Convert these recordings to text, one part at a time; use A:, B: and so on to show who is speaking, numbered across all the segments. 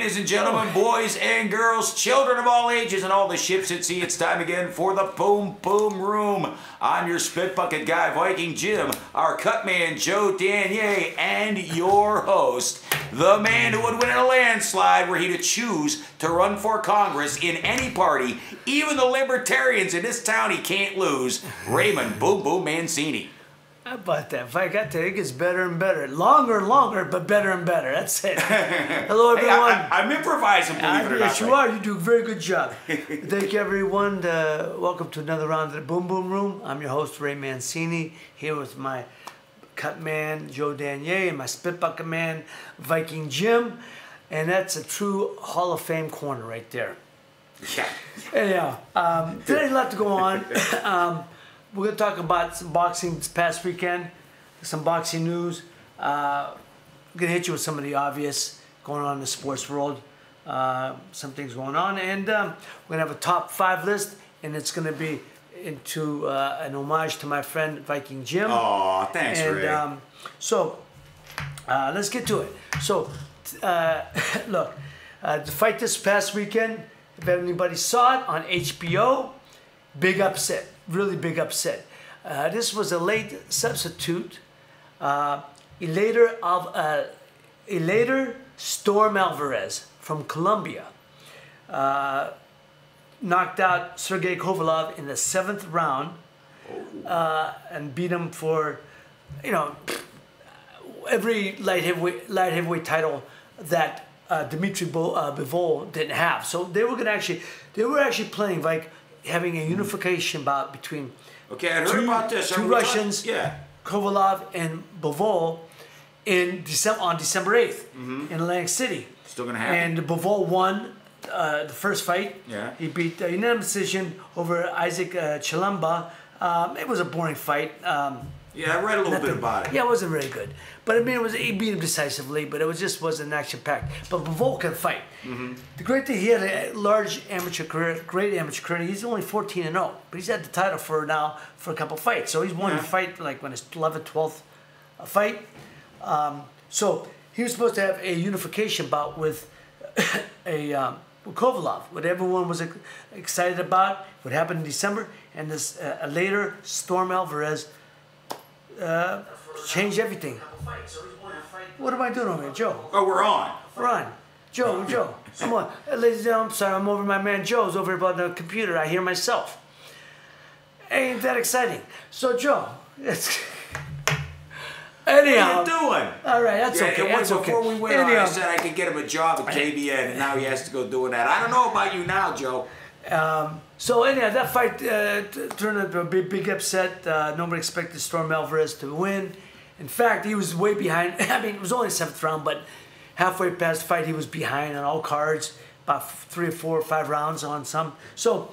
A: Ladies and gentlemen, boys and girls, children of all ages, and all the ships at sea, it's time again for the Boom Boom Room. I'm your spit bucket guy, Viking Jim, our cut man, Joe Danier, and your host, the man who would win in a landslide were he to choose to run for Congress in any party, even the libertarians in this town he can't lose, Raymond Boom Boom Mancini.
B: How about that? If I got to, it gets better and better. Longer and longer, but better and better. That's it. Hello, everyone.
A: Hey, I'm improvising, believe it or not.
B: Yes, you are. You do a very good job. Thank you, everyone. Welcome to another round of the Boom Boom Room. I'm your host, Ray Mancini, here with my cut man, Joe Danier, and my spit bucket man, Viking Jim. And that's a true Hall of Fame corner right there.
A: Yeah.
B: Anyhow, today's a lot to go on. We're going to talk about some boxing this past weekend, some boxing news. I'm going to hit you with some of the obvious going on in the sports world, some things going on. And we're going to have a top 5 list, and it's going to be into an homage to my friend Viking Jim.
A: Oh, thanks, Ray.
B: So let's get to it. So, look, the fight this past weekend, if anybody saw it on HBO, big upset. Really big upset. This was a late substitute, Eleider Storm Alvarez from Colombia. Knocked out Sergey Kovalev in the 7th round and beat him for, you know, every light heavyweight title that Dmitry Bivol didn't have. So they were actually playing like having a unification bout between
A: I heard about this.
B: two Russians,
A: Kovalev
B: and Bivol, on December 8th in Atlantic City.
A: Still gonna happen.
B: And Bivol won the first fight.
A: Yeah.
B: He beat a unanimous decision over Isaac Chilemba. It was a boring fight.
A: Yeah, I read a little bit about it.
B: Yeah, it wasn't really good. But I mean, he beat him decisively, but it wasn't action-packed. But Bivol can fight. The great thing, he had a large amateur career, great amateur career. He's only 14-0, but he's had the title for a couple fights. So he's won the fight like when his 11th, 12th fight. So he was supposed to have a unification bout with Kovalev, what everyone was excited about, what happened in December, and this later Storm Alvarez changed everything. What am I doing over here, Joe?
A: Oh, we're on.
B: We're on. Joe, come on. Ladies and gentlemen, I'm sorry, I'm over my man Joe's over here by the computer. I hear myself. Ain't that exciting? So, Joe, anyhow.
A: What are you doing?
B: All right, that's okay. That's okay.
A: Before we went on, I said I could get him a job at KBN, and now he has to go doing that. I don't know about you now, Joe.
B: So anyhow, that fight turned into a big upset. Nobody expected Storm Alvarez to win. In fact, he was way behind. I mean, it was only the 7th round, but halfway past the fight, he was behind on all cards, about 3 or 4 or 5 rounds on some. So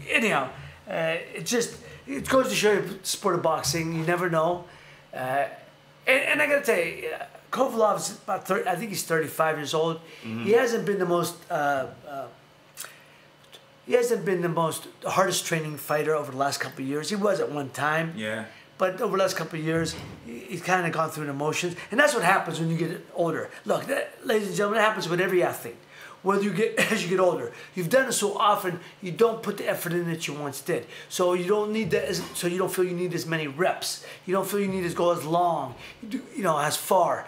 B: anyhow, it goes to show you the sport of boxing. You never know. And I got to tell you, Kovalov's about 30. I think he's 35 years old. He hasn't been the most. He hasn't been the most hardest training fighter over the last couple of years. He was at one time.
A: Yeah.
B: But over the last couple of years, he's kind of gone through the emotions. And that's what happens when you get older. Look, ladies and gentlemen, that happens with every athlete. Whether as you get older, you've done it so often, you don't put the effort in that you once did. So you don't need that. So you don't feel you need as many reps. You don't feel you need to go as long, as far.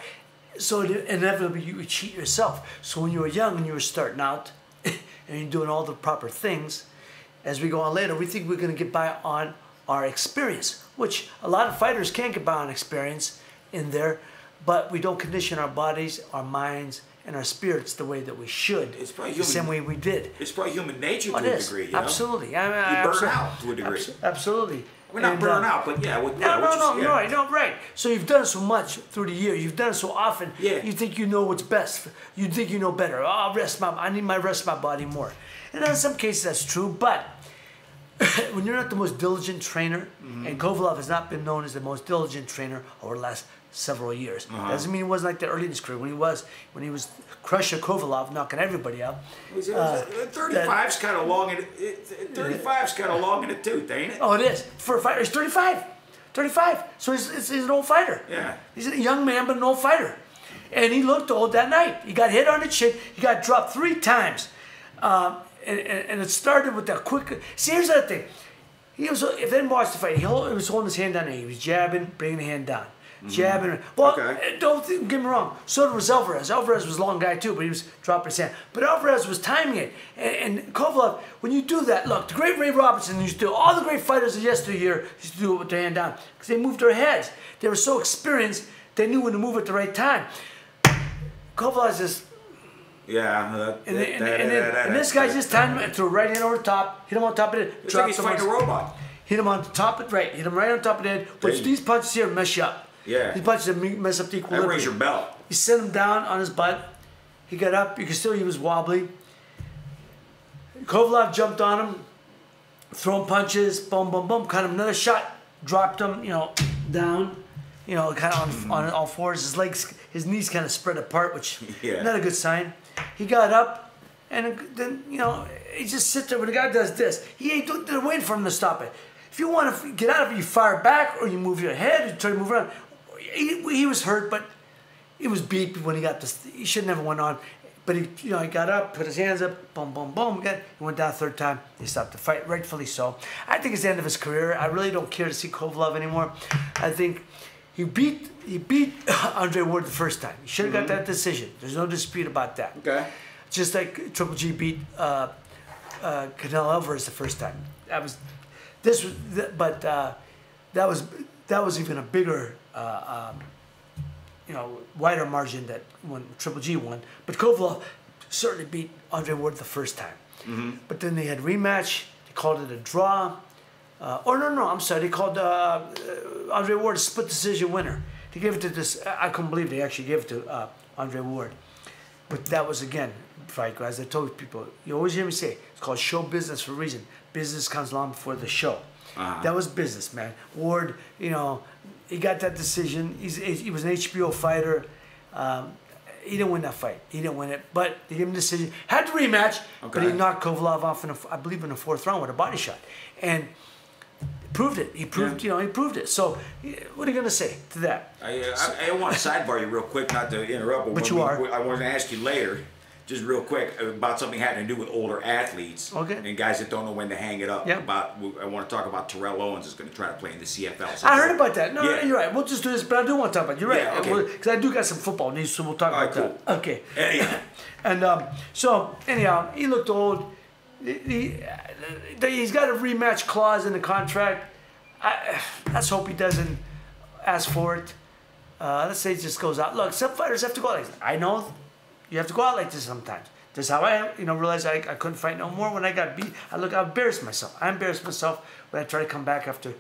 B: So inevitably you cheat yourself. So when you were young and you were starting out, and you're doing all the proper things, as we go on later, we think we're going to get by on our experience, which a lot of fighters can't get by on experience in there, but we don't condition our bodies, our minds, and our spirits the way that we should. It's probably the same way we did.
A: It's probably human nature to a degree. You
B: Absolutely.
A: know? You burn out to a degree.
B: Absolutely.
A: We're not burn out, but yeah.
B: Right. So you've done it so much through the year. You've done it so often.
A: Yeah.
B: You think you know what's best. You think you know better. I need my rest my body more. And in some cases that's true, but when you're not the most diligent trainer, and Kovalev has not been known as the most diligent trainer over the last several years. Doesn't mean he wasn't like that early in his career. When he was Crusher Kovalev knocking everybody out.
A: 35's kind of long. 35's kind of long in the tooth, ain't it?
B: Oh, it is for a fighter. He's 35. 35. So he's an old fighter.
A: Yeah.
B: He's a young man, but an old fighter. And he looked old that night. He got hit on the chin. He got dropped 3 times. And it started with that quick. See, here's the other thing. If they didn't watch the fight, he was holding his hand down there. He was jabbing, bringing the hand down. Jabbing. Well, don't get me wrong. So was Alvarez. Alvarez was a long guy too, but he was dropping his hand. But Alvarez was timing it. And Kovalev, when you do that, look, the great Ray Robinson used to do, all the great fighters of yesteryear used to do it with their hand down because they moved their heads. They were so experienced, they knew when to move at the right time. Kovalev just...
A: Yeah.
B: And this guy just timed him and threw a right hand over the top, hit him on top of it.
A: It's like he's fighting a robot.
B: Hit him on the top of the right, hit him right on top of the head, which these punches here mess you up.
A: Yeah.
B: These punches mess up the equilibrium.
A: That raise your belt.
B: He sent him down on his butt. He got up. You could still, he was wobbly. Kovalev jumped on him, throwing punches, boom, boom, boom. Kind of another shot, dropped him, down, kind of on all fours. His legs, his knees kind of spread apart, which not a good sign. He got up, and then, he just sits there when the guy does this. He ain't waiting for him to stop it. If you want to get out of it, you fire back, or you move your head, you try to move around. He was hurt, but he was beat when he got this. He should never went on. But he got up, put his hands up, boom, boom, boom. Again, he went down a 3rd time. They stopped the fight, rightfully so. I think it's the end of his career. I really don't care to see Kovalev anymore. I think he beat Andre Ward the first time. He should have got that decision. There's no dispute about that. Okay. Just like Triple G beat Canelo Alvarez the first time. That was even a bigger, wider margin that when Triple G won. But Kovalev certainly beat Andre Ward the first time. But then they had rematch. They called it a draw. I'm sorry. They called Andre Ward a split decision winner. They gave it to this. I couldn't believe they actually gave it to Andre Ward. But that was, again, fight, guys. I told people, you always hear me say, it's called show business for a reason. Business comes along before the show. That was business, man. Ward, he got that decision. He was an HBO fighter. He didn't win that fight. He didn't win it, but they gave him a decision. Had the rematch, but he knocked Kovalev off I believe in the 4th round with a body shot, and proved it. He proved, he proved it. So, what are you gonna say to that?
A: I want to sidebar you real quick, not to interrupt,
B: but I
A: want to ask you later. Just real quick about something having to do with older athletes and guys that don't know when to hang it up. I want to talk about Terrell Owens is going to try to play in the CFL. So
B: I heard about that. No, you're right. We'll just do this, but I do want to talk about it. You're right. Because I do got some football news, so we'll talk about that. Okay. Anyhow. And so, anyhow, he looked old. He's got a rematch clause in the contract. Let's hope he doesn't ask for it. Let's say it just goes out. Look, some fighters have to go like this. I know. You have to go out like this sometimes. That's how I realized I couldn't fight no more when I got beat. I embarrassed myself. I embarrassed myself when I tried to come back after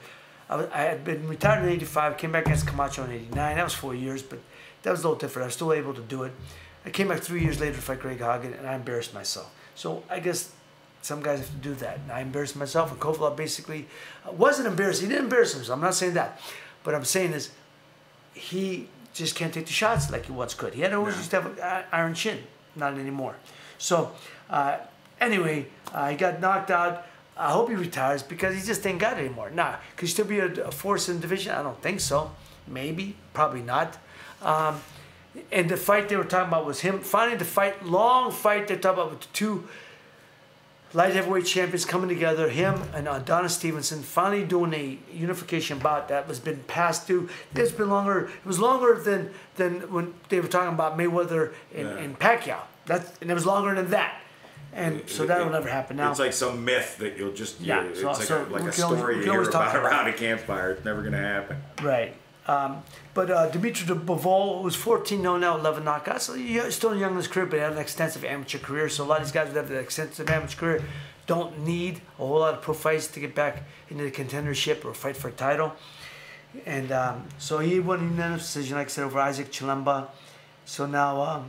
B: I had been retired in '85, came back against Camacho in '89. That was 4 years, but that was a little different. I was still able to do it. I came back 3 years later to fight Greg Hagen, and I embarrassed myself. So I guess some guys have to do that. And I embarrassed myself, and Kovalev basically wasn't embarrassed. He didn't embarrass himself. I'm not saying that. But I'm saying is he just can't take the shots like he once could. He had always used to have an iron chin. Not anymore. So, anyway, he got knocked out. I hope he retires because he just ain't got it anymore. Nah, could he still be a force in the division? I don't think so. Maybe, probably not. And the fight they were talking about was him finding the fight, long fight they're talking about with the 2 light heavyweight champions coming together, him and Adonis Stevenson, finally doing a unification bout that was been passed through. It's been longer. It was longer than when they were talking about Mayweather and Pacquiao. And it was longer than that. And so that will never happen now.
A: It's like some myth that you'll just, it's like a story you hear about around a campfire. It's never going to happen.
B: Right. But Dimitri Bivol was 14-0 now, 11 knockouts. So he's still young in his career, but he had an extensive amateur career. So a lot of these guys who have an extensive amateur career don't need a whole lot of pro fights to get back into the contendership or fight for a title. And so he won a unanimous decision, like I said, over Isaac Chilemba. So now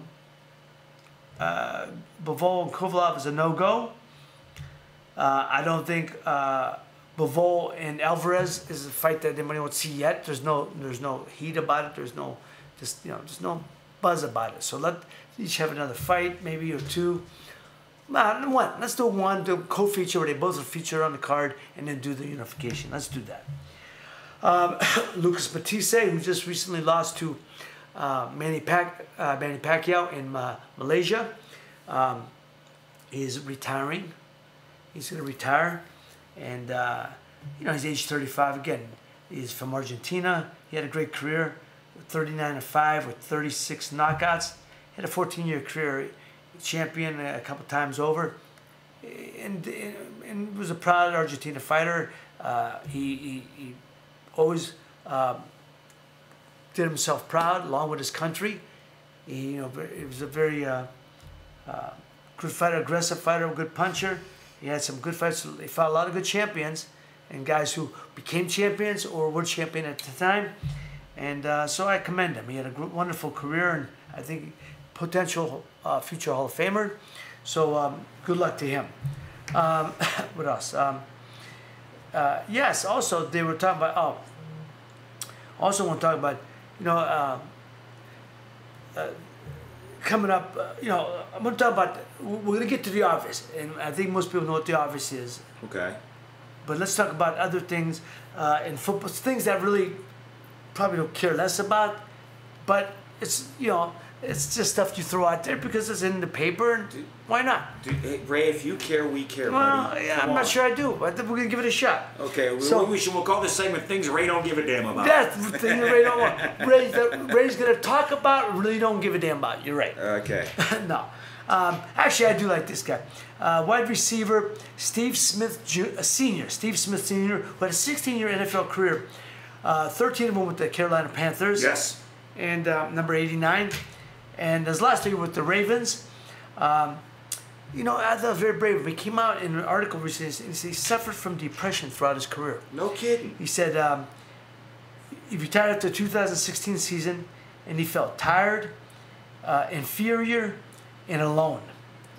B: Bivol and Kovalev is a no-go. I don't think Bivol and Alvarez is a fight that anybody won't see yet. There's no heat about it. There's no just no buzz about it. So let each have another fight, maybe or 2. One. Let's do one. Do a co-feature where they both are featured on the card, and then do the unification. Let's do that. Lucas Batiste, who just recently lost to Manny Pacquiao in Malaysia. He's retiring. He's going to retire. And, he's age 35 again. He's from Argentina. He had a great career, 39-5 with 36 knockouts. He had a 14-year career, champion a couple times over. And was a proud Argentina fighter. He always did himself proud, along with his country. He was a very good fighter, aggressive fighter, a good puncher. He had some good fights. He fought a lot of good champions and guys who became champions or were champion at the time. And so I commend him. He had a wonderful career, and I think potential future Hall of Famer. So good luck to him. What else? Yes, also they were talking about, also want to talk about, coming up, I'm going to talk about, we're going to get to The Office, and I think most people know what The Office is.
A: Okay.
B: But let's talk about other things in football, things that really probably don't care less about, but it's, it's just stuff you throw out there because it's in the paper, and why not?
A: Dude, hey, Ray, if you care, we care,
B: Well,
A: buddy.
B: yeah, I'm not sure I do, but we're going to give it a shot.
A: Okay, we'll call this segment Things Ray Don't Give a Damn About.
B: That's the thing that Ray don't want. Ray's going to talk about, really don't give a damn about. You're right.
A: Okay.
B: No. Actually, I do like this guy. Wide receiver, Steve Smith Sr. Steve Smith Sr., who had a 16-year NFL career. 13 of them with the Carolina Panthers.
A: Yes.
B: And number 89. And his last year with the Ravens. I thought it was very brave. He came out in an article recently, and he suffered from depression throughout his career.
A: No kidding.
B: He said he retired after the 2016 season, and he felt tired, inferior, and alone.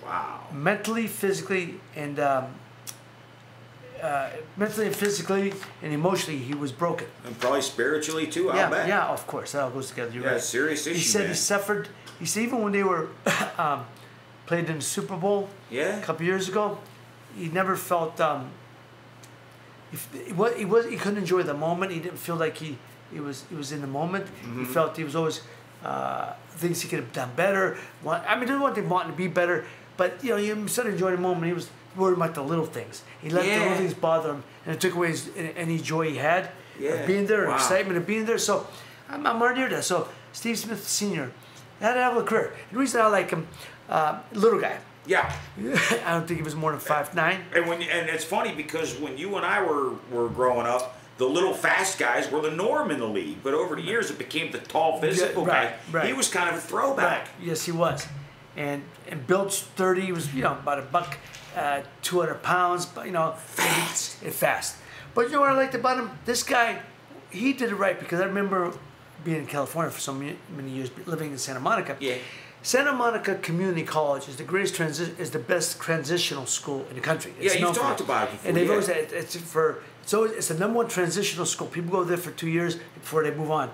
A: Wow.
B: Mentally, physically, and emotionally, he was broken.
A: And probably spiritually too, I'll bet.
B: Yeah, of course. That all goes together. You're right.
A: Serious issue,
B: He said
A: man.
B: he suffered. He said even when they were played in the Super Bowl a couple years ago, he never felt he couldn't enjoy the moment. He didn't feel like he was in the moment.
A: Mm-hmm.
B: He felt he was always things he could have done better. There's one thing wanting to be better, but he started enjoying the moment. He was worried about the little things. He let the little things bother him, and it took away any joy he had of being there, excitement of being there. So I'm right near that. So Steve Smith Sr. had a hell of a career. The reason I like him, little guy.
A: Yeah.
B: I don't think he was more than 5'9".
A: And it's funny because when you and I were growing up, the little fast guys were the norm in the league. But over the years, it became the tall physical guy.
B: Right.
A: He was kind of a throwback.
B: Right. Yes, he was. And built sturdy. He was about a buck, 200 pounds. But fast. But you know what I liked about him? This guy, he did it right because I remember being in California for so many years, living in Santa Monica.
A: Yeah.
B: Santa Monica Community College is the best transitional school in the country.
A: You've talked about it before.
B: And they've always it's the number one transitional school. People go there for 2 years before they move on.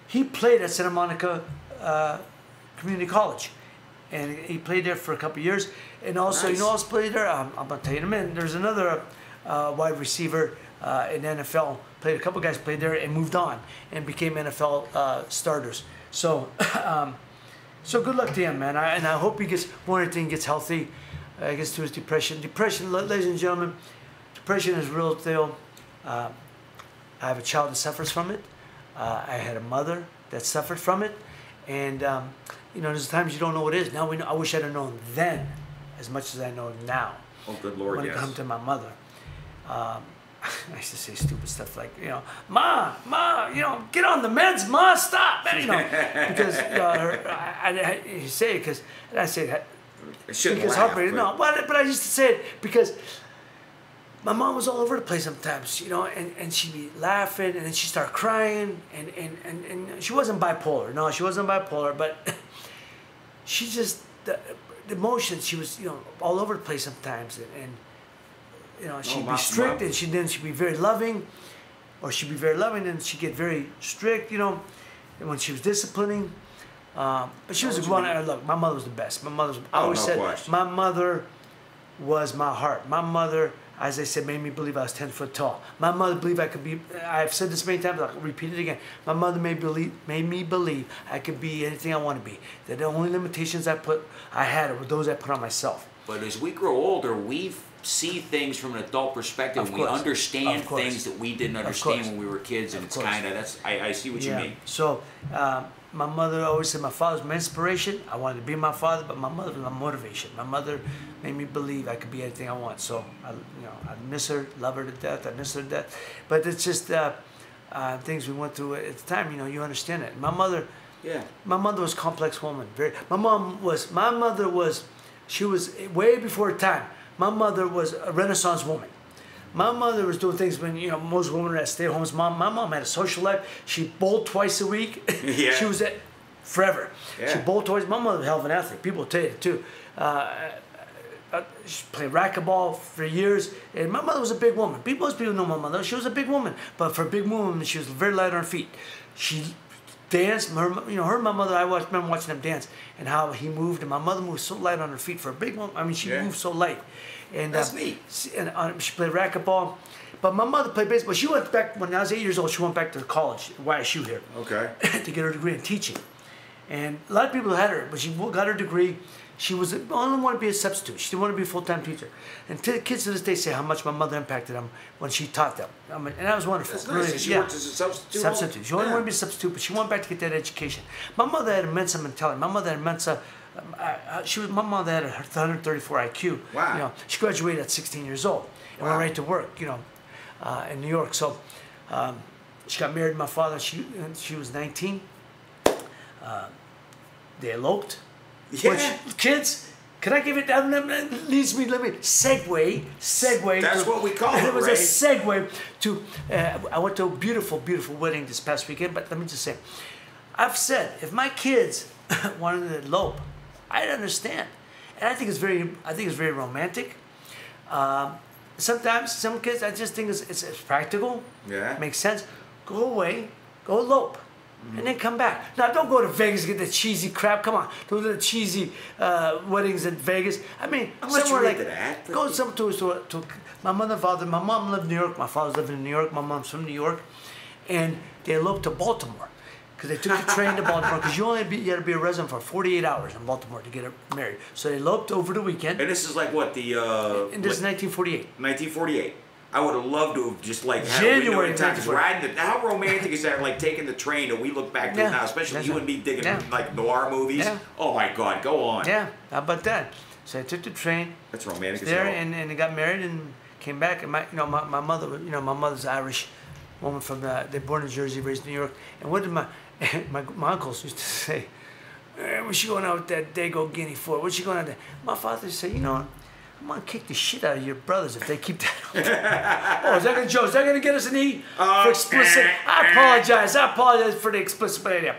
B: He played at Santa Monica Community College, and he played there for a couple of years. And also,
A: Nice.
B: who else played there? I'm gonna tell you in a minute. There's another wide receiver in the NFL. A couple of guys played there and moved on and became NFL starters. So. So good luck to him, man. I hope he gets gets healthy, gets to his depression. Depression, ladies and gentlemen, depression is real deal. I have a child that suffers from it. I had a mother that suffered from it, and there's times you don't know what it is. Now we know. I wish I'd have known then as much as I know now.
A: Oh, good Lord,
B: when
A: yes.
B: it comes to my mother. I used to say stupid stuff like, Ma, get on the meds, Ma, stop, because I say it because I say that because heartbreak. No, but I used to say it because my mom was all over the place sometimes, and she'd be laughing and then she'd start crying and she wasn't bipolar. No, she wasn't bipolar, but she just the emotions. She was all over the place sometimes and. She'd be strict, and she'd be very loving, or she'd be very loving, and she'd get very strict, and when she was disciplining. But she was one. Look, my mother was the best. My mother was. I always said my mother was my heart. My mother. as I said, made me believe I was 10 foot tall. My mother believed I could be, I've said this many times, I'll repeat it again. My mother made me believe I could be anything I want to be. That the only limitations I had were those I put on myself.
A: But as we grow older, we see things from an adult perspective.
B: Of
A: We
B: course.
A: understand
B: Of course.
A: things that we didn't
B: Of
A: understand
B: course.
A: when we were kids, and
B: Of
A: it's
B: course.
A: kind of, I see what you mean.
B: So, my mother always said my father was my inspiration. I wanted to be my father, but my mother was my motivation. My mother made me believe I could be anything I want. So, I miss her, love her to death. I miss her to death. But it's just things we went through at the time. You understand it. My mother was a complex woman. My mother was, she was way before her time. My mother was a Renaissance woman. My mother was doing things when, most women are at stay-at-home. My mom had a social life. She bowled twice a week.
A: Yeah.
B: She was at forever.
A: Yeah.
B: She bowled twice. My mother was a hell of an athlete. People will tell you too. She played racquetball for years. And my mother was a big woman. Most people know my mother. She was a big woman. But for a big woman, she was very light on her feet. She danced. Her and my mother, I remember watching them dance and how he moved. And my mother moved so light on her feet for a big woman. I mean, she moved so light. And
A: that's neat.
B: And she played racquetball. But my mother played baseball. She went back, when I was 8 years old, she went back to college, YSU here.
A: Okay.
B: To get her degree in teaching. And a lot of people had her, but she got her degree. She was only wanted to be a substitute. She didn't want to be a full-time teacher. And kids to this day say how much my mother impacted them when she taught them. And that was wonderful.
A: That's nice.
B: Really,
A: She worked as a substitute.
B: Substitute. She only wanted to be a substitute, but she went back to get that education. My mother had a Mensa mentality. My mother had a Mensa. My mother had a 134 IQ.
A: Wow.
B: She graduated at 16 years old and went right to work. In New York. So she got married to my father. She was 19. They eloped.
A: Yeah.
B: Which, kids, can I give it? Let me segue.
A: That's what we call it,
B: It was
A: right?
B: a segue to. I went to a beautiful, beautiful wedding this past weekend. But let me just say, I've said if my kids wanted to elope, I'd understand, and I think it's very romantic. Sometimes some kids, I just think it's practical.
A: Yeah.
B: Makes sense. Go away, go elope. And then come back. Now, don't go to Vegas and get the cheesy crap. Come on, don't do the cheesy weddings in Vegas. I mean, somewhere like
A: that.
B: Go some to my mother and father. My mom lived in New York. My father's living in New York. My mom's from New York, and they eloped to Baltimore because they took the train to Baltimore because you had to be a resident for 48 hours in Baltimore to get married. So they eloped over the weekend.
A: And this is like what the.
B: And this is 1948.
A: 1948. I would have loved to have just like had
B: January
A: a window in time.
B: 1948.
A: Riding how romantic is that? Like taking the train, and we look back to it now, especially you and me digging like noir movies.
B: Yeah.
A: Oh my God, go on.
B: Yeah, how about that? So I took the train.
A: That's romantic as
B: There
A: hell.
B: and they got married and came back. And my mother, my mother's Irish woman from they born in Jersey, raised in New York. And what did my uncles used to say? What's she going out with that Dago Guinea for? What's she going out there? My father used to say, I'm gonna kick the shit out of your brothers if they keep that up. Oh, is that gonna, Joe? Is that gonna get us an E for explicit? I apologize for the explicit, but anyhow,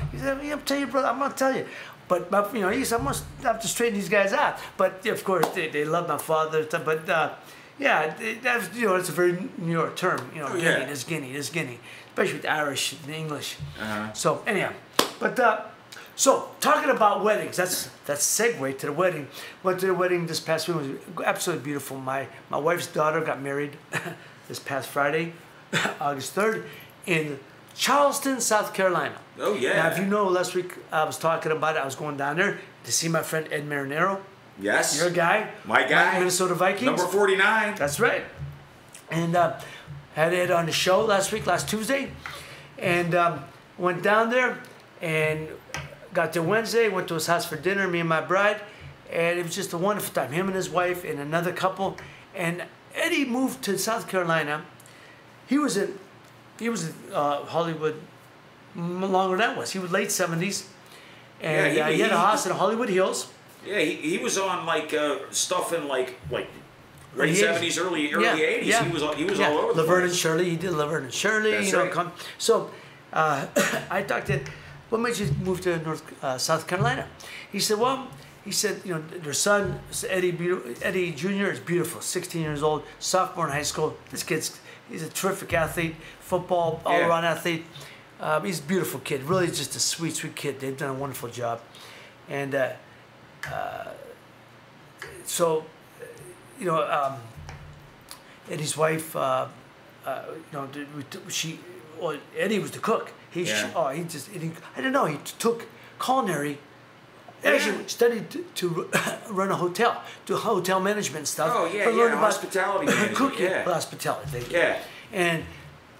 B: he said, I'm tell you, brother, I'm gonna tell you. But he said, I must have to straighten these guys out. But of course, they love my father. But that's it's a very New York term. Guinea, this Guinea, especially with the Irish and the English. So anyhow, but. So, talking about weddings, that's segue to the wedding. Went to the wedding this past week. It was absolutely beautiful. My wife's daughter got married this past Friday, August 3rd, in Charleston, South Carolina.
A: Oh, yeah.
B: Now, if you know, last week I was talking about it. I was going down there to see my friend Ed Marinero.
A: Yes.
B: Your guy.
A: My guy.
B: Minnesota Vikings.
A: Number 49.
B: That's right. And had Ed on the show last Tuesday. And went down there and got there Wednesday, went to his house for dinner, me and my bride, and it was just a wonderful time. Him and his wife and another couple. And Eddie moved to South Carolina. He was in Hollywood longer than I was. He was late 70s. And he had a house in Hollywood Hills.
A: Yeah, he was on like stuff in like late 70s, early 80s.
B: Yeah.
A: He was all over the
B: Laverne
A: place.
B: and Shirley. He did Laverne and Shirley.
A: That's right.
B: So I talked to. What made you move to South Carolina? He said, their son, Eddie Jr. is beautiful, 16 years old, sophomore in high school. This he's a terrific athlete, football, all-around athlete. He's a beautiful kid, really just a sweet, sweet kid. They've done a wonderful job. And Eddie's wife, well, Eddie was the cook. He I don't know. He took culinary. Actually, studied to run a hotel, do hotel management stuff.
A: Oh yeah,
B: but learned about
A: hospitality management.
B: cooking,
A: Yeah.
B: hospitality. Thank you.
A: Yeah.
B: And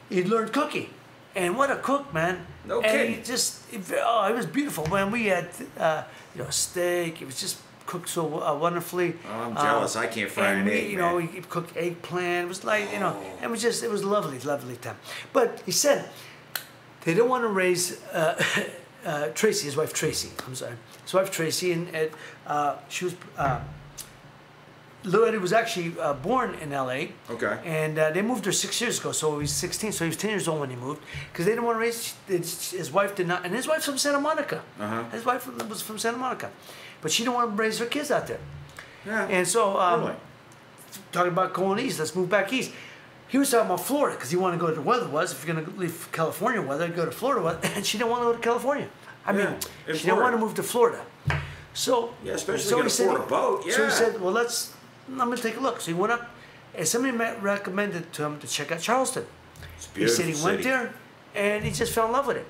B: he learned cooking, and what a cook, man!
A: No
B: and
A: kidding.
B: It was beautiful, man. We had steak. It was just cooked so wonderfully.
A: Oh, I'm jealous. I can't fry
B: and
A: an
B: we,
A: egg,
B: you
A: man.
B: know, he cooked eggplant. It was like, it was lovely, lovely time. But he said they don't want to raise Tracy, his wife Tracy. I'm sorry, his wife Tracy, and she was. Lou Eddie was actually born in L.A.
A: Okay.
B: And they moved her 6 years ago, so he was 16. So he was 10 years old when he moved because they didn't want to raise. His wife did not, and his wife's from Santa Monica. His wife was from Santa Monica, but she didn't want to raise her kids out there.
A: Yeah.
B: And so,
A: Really?
B: talking about going east, let's move back east. He was talking about Florida because he wanted to go to the weather was. If you're going to leave California weather, go to Florida weather. And she didn't want to go to California. I mean,
A: in
B: she didn't want to move to Florida. So,
A: Yeah, especially
B: so
A: if
B: he
A: you can afford a boat. Yeah.
B: So he said, well, I'm going to take a look. So he went up, and somebody recommended to him to check out Charleston.
A: It's a
B: He
A: beautiful
B: said he went
A: city.
B: there, and he just fell in love with it.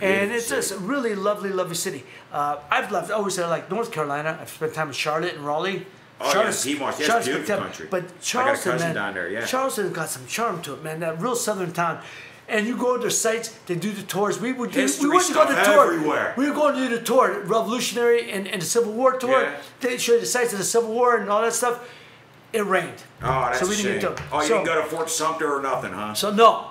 A: a
B: And
A: beautiful
B: it's just a
A: city.
B: really lovely, lovely city. I've loved, I always said I like North Carolina. I've spent time in Charlotte and Raleigh.
A: Oh, yeah,
B: Charlotte's-
A: Piedmont. Yeah, it's
B: Charlotte's
A: beautiful
B: spectacular.
A: country.
B: But
A: I got a
B: Charleston,
A: cousin
B: man,
A: down there, yeah.
B: Charleston's got some charm to it, man. That real southern town. And you go to their sites, they do the tours. We wouldn't
A: History
B: go to
A: stuff
B: the tour.
A: everywhere.
B: We were going to do the tour, Revolutionary and the Civil War tour.
A: Yeah.
B: They showed the sites of the Civil War and all that stuff. It rained.
A: Oh, that's
B: so we
A: a
B: didn't
A: shame.
B: get to.
A: Oh, you
B: so,
A: didn't go to Fort Sumter or nothing, huh?
B: So no,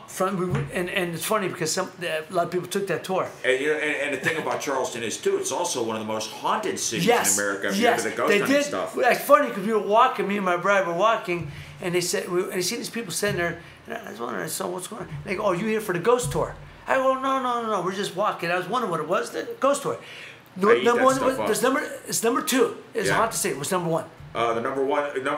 B: and it's funny because a lot of people took that tour.
A: And, and the thing about Charleston is too, it's also one of the most haunted cities
B: Yes,
A: in America. If you're
B: yes,
A: into the ghost
B: they
A: hunting
B: did.
A: stuff.
B: It's funny because we were walking. Me and my bride were walking, and they said, and I see these people sitting there, and I was wondering, so what's going on? They go, "Oh, you here for the ghost tour?" I go, "No, we're just walking." I was wondering what it was, the ghost tour. No,
A: I eat
B: number
A: that
B: one,
A: stuff up.
B: it's number two. It's
A: Yeah.
B: haunted city. What's number one?
A: The number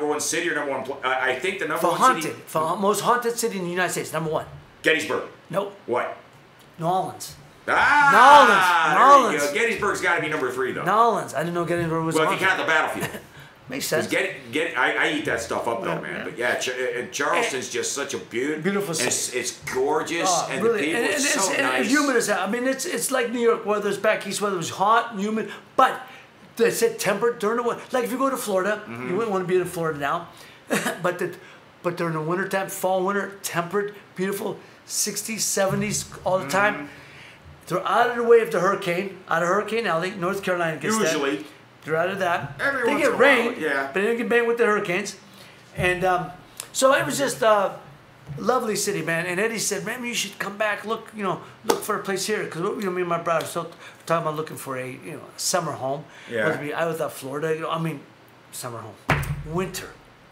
A: one city or number one? I think the number
B: For
A: one
B: haunted,
A: city.
B: for most haunted city in the United States. Number one.
A: Gettysburg.
B: Nope.
A: What?
B: New Orleans.
A: Ah,
B: New
A: there you
B: Orleans.
A: go. Gettysburg's got to be number 3 though.
B: New Orleans. I didn't know Gettysburg was
A: Well, if
B: haunted.
A: you count the battlefield.
B: Makes sense.
A: I eat that stuff up though,
B: Yeah,
A: man.
B: yeah.
A: But yeah, and Charleston's just such a
B: Beautiful
A: and it's gorgeous, and
B: really,
A: the people
B: and
A: are so
B: it's
A: nice.
B: humid as hell. I mean, it's like New York weather. It's back east weather. It was hot and humid, but they said temperate during the winter. Like if you go to Florida, you wouldn't want to be in Florida now, but during the winter time, fall, winter, temperate, beautiful, 60s, 70s all the time. They're out of the way of the hurricane, out of Hurricane Ellie. North Carolina gets that.
A: Usually.
B: They're out of that.
A: Every
B: they
A: once
B: get
A: in a while,
B: rain,
A: yeah.
B: but they don't get banged with the hurricanes. And so it was just a lovely city, man. And Eddie said, "Man, you should come back. Look for a place here." Because me and my brother were still talking about looking for a summer home.
A: Yeah.
B: I was at Florida. Summer home, winter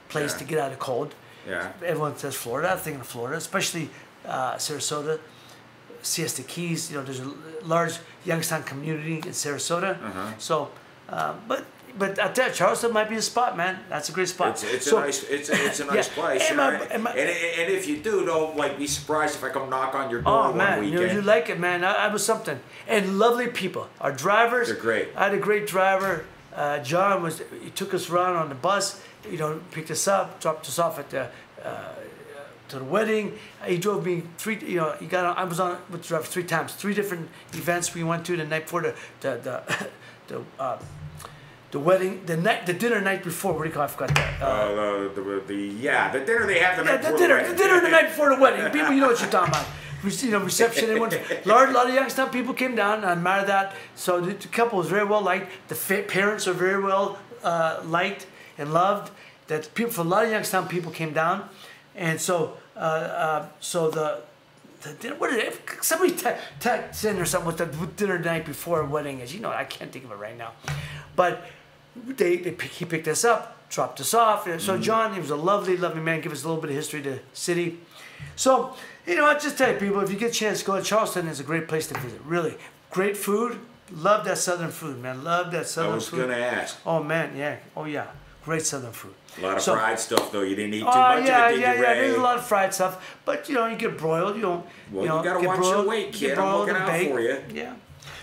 B: place
A: Yeah.
B: to get out of the cold.
A: Yeah.
B: Everyone says Florida. I'm thinking of Florida, especially Sarasota. Siesta Keys, there's a large Youngstown community in Sarasota. So, but I tell you, Charleston might be a spot, man. That's a great spot.
A: It's
B: So-
A: a nice place.
B: And
A: And if you do, don't be surprised if I come knock on your door
B: Oh
A: one
B: man,
A: weekend.
B: you like it, man. I was something, and lovely people. Our drivers,
A: They're great.
B: I had a great driver. John he took us around on the bus. Picked us up, dropped us off at the to the wedding. He drove me I was on with the driver 3 times, 3 different events we went to the night before the wedding, the dinner night before. What do you call it? I forgot that.
A: The dinner they have the night
B: The
A: before
B: dinner,
A: wedding.
B: the dinner the night before the wedding. People, you know what you're talking about. Reception. Everyone, a lot of Youngstown people came down. I admire that. So the couple was very well liked. The parents are very well liked and loved. That people, for a lot of Youngstown people came down, and so the dinner. What did somebody text in or something with the dinner the night before a wedding is? I can't think of it right now, but he picked us up, dropped us off. And so John, he was a lovely, lovely man. Give us a little bit of history to the city. So I just tell you, people, if you get a chance, go to Charleston. It's a great place to visit. Really, great food. Love that southern food, man. Love that southern food.
A: I was gonna ask.
B: Oh man, yeah. Oh yeah. Great southern food.
A: A lot of fried stuff though. You didn't eat too
B: Oh
A: much
B: yeah,
A: of it, did
B: yeah,
A: you,
B: yeah.
A: Ray?
B: There's a lot of fried stuff, but you get broiled. You don't.
A: Well,
B: you
A: gotta
B: get
A: watch
B: broiled,
A: your weight,
B: get
A: kid. I'm
B: broiled
A: looking
B: and
A: out
B: baked.
A: for you.
B: Yeah.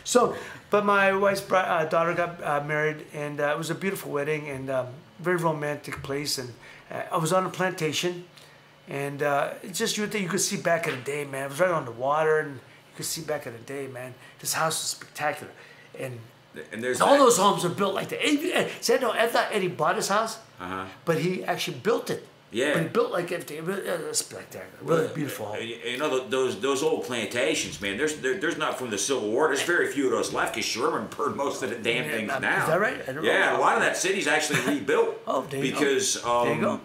B: So, but my wife's daughter got married, and it was a beautiful wedding and very romantic place. And I was on a plantation, And it's just you could see back in the day, man. It was right on the water, and you could see back in the day, man. This house is spectacular, and
A: there's
B: all those homes are built like that. See, I thought Eddie bought his house, but he actually built it.
A: Yeah.
B: But he built like it. It was spectacular. Really beautiful home.
A: You know, those old plantations, man. There's not from the Civil War. There's very few of those left because Sherman burned most of the damn things down.
B: Is that right? I don't know.
A: Yeah, a lot of that city's actually rebuilt.
B: Oh, there you
A: because,
B: go. There you go.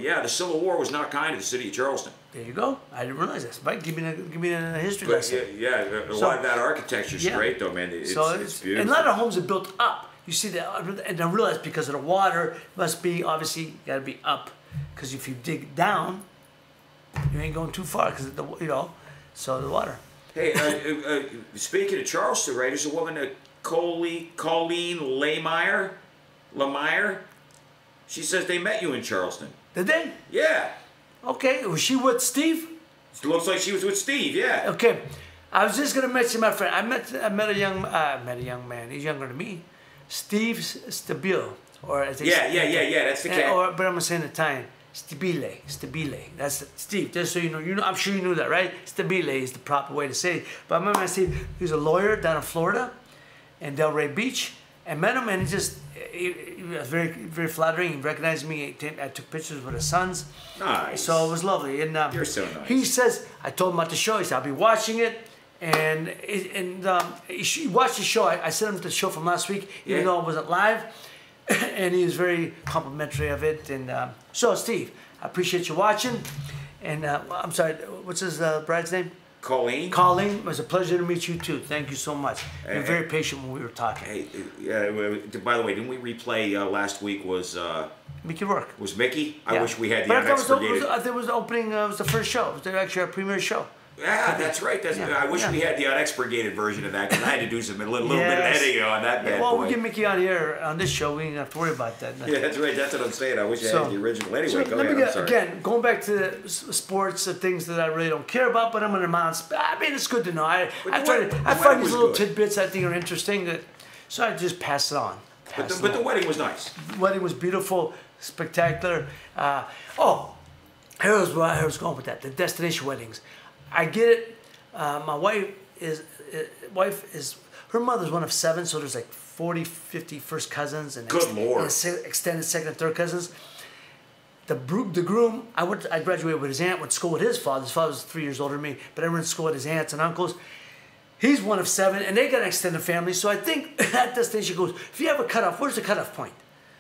A: Yeah, the Civil War was not kind to the city of Charleston.
B: There you go. I didn't realize this. Mike, give me a history lesson.
A: Yeah, a lot of that architecture's great though, man. It's beautiful.
B: And a lot of homes are built up. You see that, and I realized because of the water, it must be obviously got to be up. Because if you dig down, you ain't going too far because so the water.
A: Hey, speaking of Charleston, right? There's a woman, Colleen Lemire. She says they met you in Charleston.
B: Did they?
A: Yeah.
B: Okay. Was she with Steve?
A: It looks like she was with Steve. Yeah.
B: Okay. I was just gonna mention my friend. I met a young man. He's younger than me. Steve Stabile, or I think.
A: Yeah. That's the cat.
B: But I'm gonna say in Italian. Stabile. That's Steve. Just so you know, I'm sure you knew that, right? Stabile is the proper way to say it. But I remember Steve. He was a lawyer down in Florida, in Delray Beach. I met him, and he was very, very flattering. He recognized me. I took pictures with his sons.
A: Nice.
B: So it was lovely. And
A: you're so nice.
B: He says, I told him about the show. He said, I'll be watching it. And he watched the show. I sent him the show from last week, even though it wasn't live. And he was very complimentary of it. And so, Steve, I appreciate you watching. And I'm sorry, what's his bride's name?
A: Colleen.
B: It was a pleasure to meet you too. Thank you so much. You were very patient when we were talking.
A: Hey, by the way, didn't we replay last week was
B: Mickey Rourke.
A: Was Mickey? I wish we had the
B: But
A: unexpurgated.
B: I think it was the opening. It was the first show. It was actually our premiere show.
A: Yeah, that's right. I wish we had the unexpurgated version of that because I had to do some little bit of editing on that bad
B: Well,
A: boy.
B: we get Mickey on here on this show. We didn't have to worry about that.
A: Yeah, that's right. That's what I'm saying. I wish I had the original. Anyway, go ahead. I'm sorry.
B: Again, going back to sports, things that I really don't care about, but I'm an amount. I mean, it's good to know. I find these little tidbits I think are interesting. So I just pass it on.
A: But the wedding was nice.
B: The wedding was beautiful, spectacular. Here was going with that. The destination weddings. I get it. My wife is her mother's one of 7, so there's like 40, 50 first cousins and
A: Good Lord.
B: Extended second and third cousins. The groom, I graduated with his aunt, went to school with his father. His father was 3 years older than me, but I went to school with his aunts and uncles. He's one of 7, and they got an extended family. So I think that destination goes, if you have a cutoff, where's the cutoff point?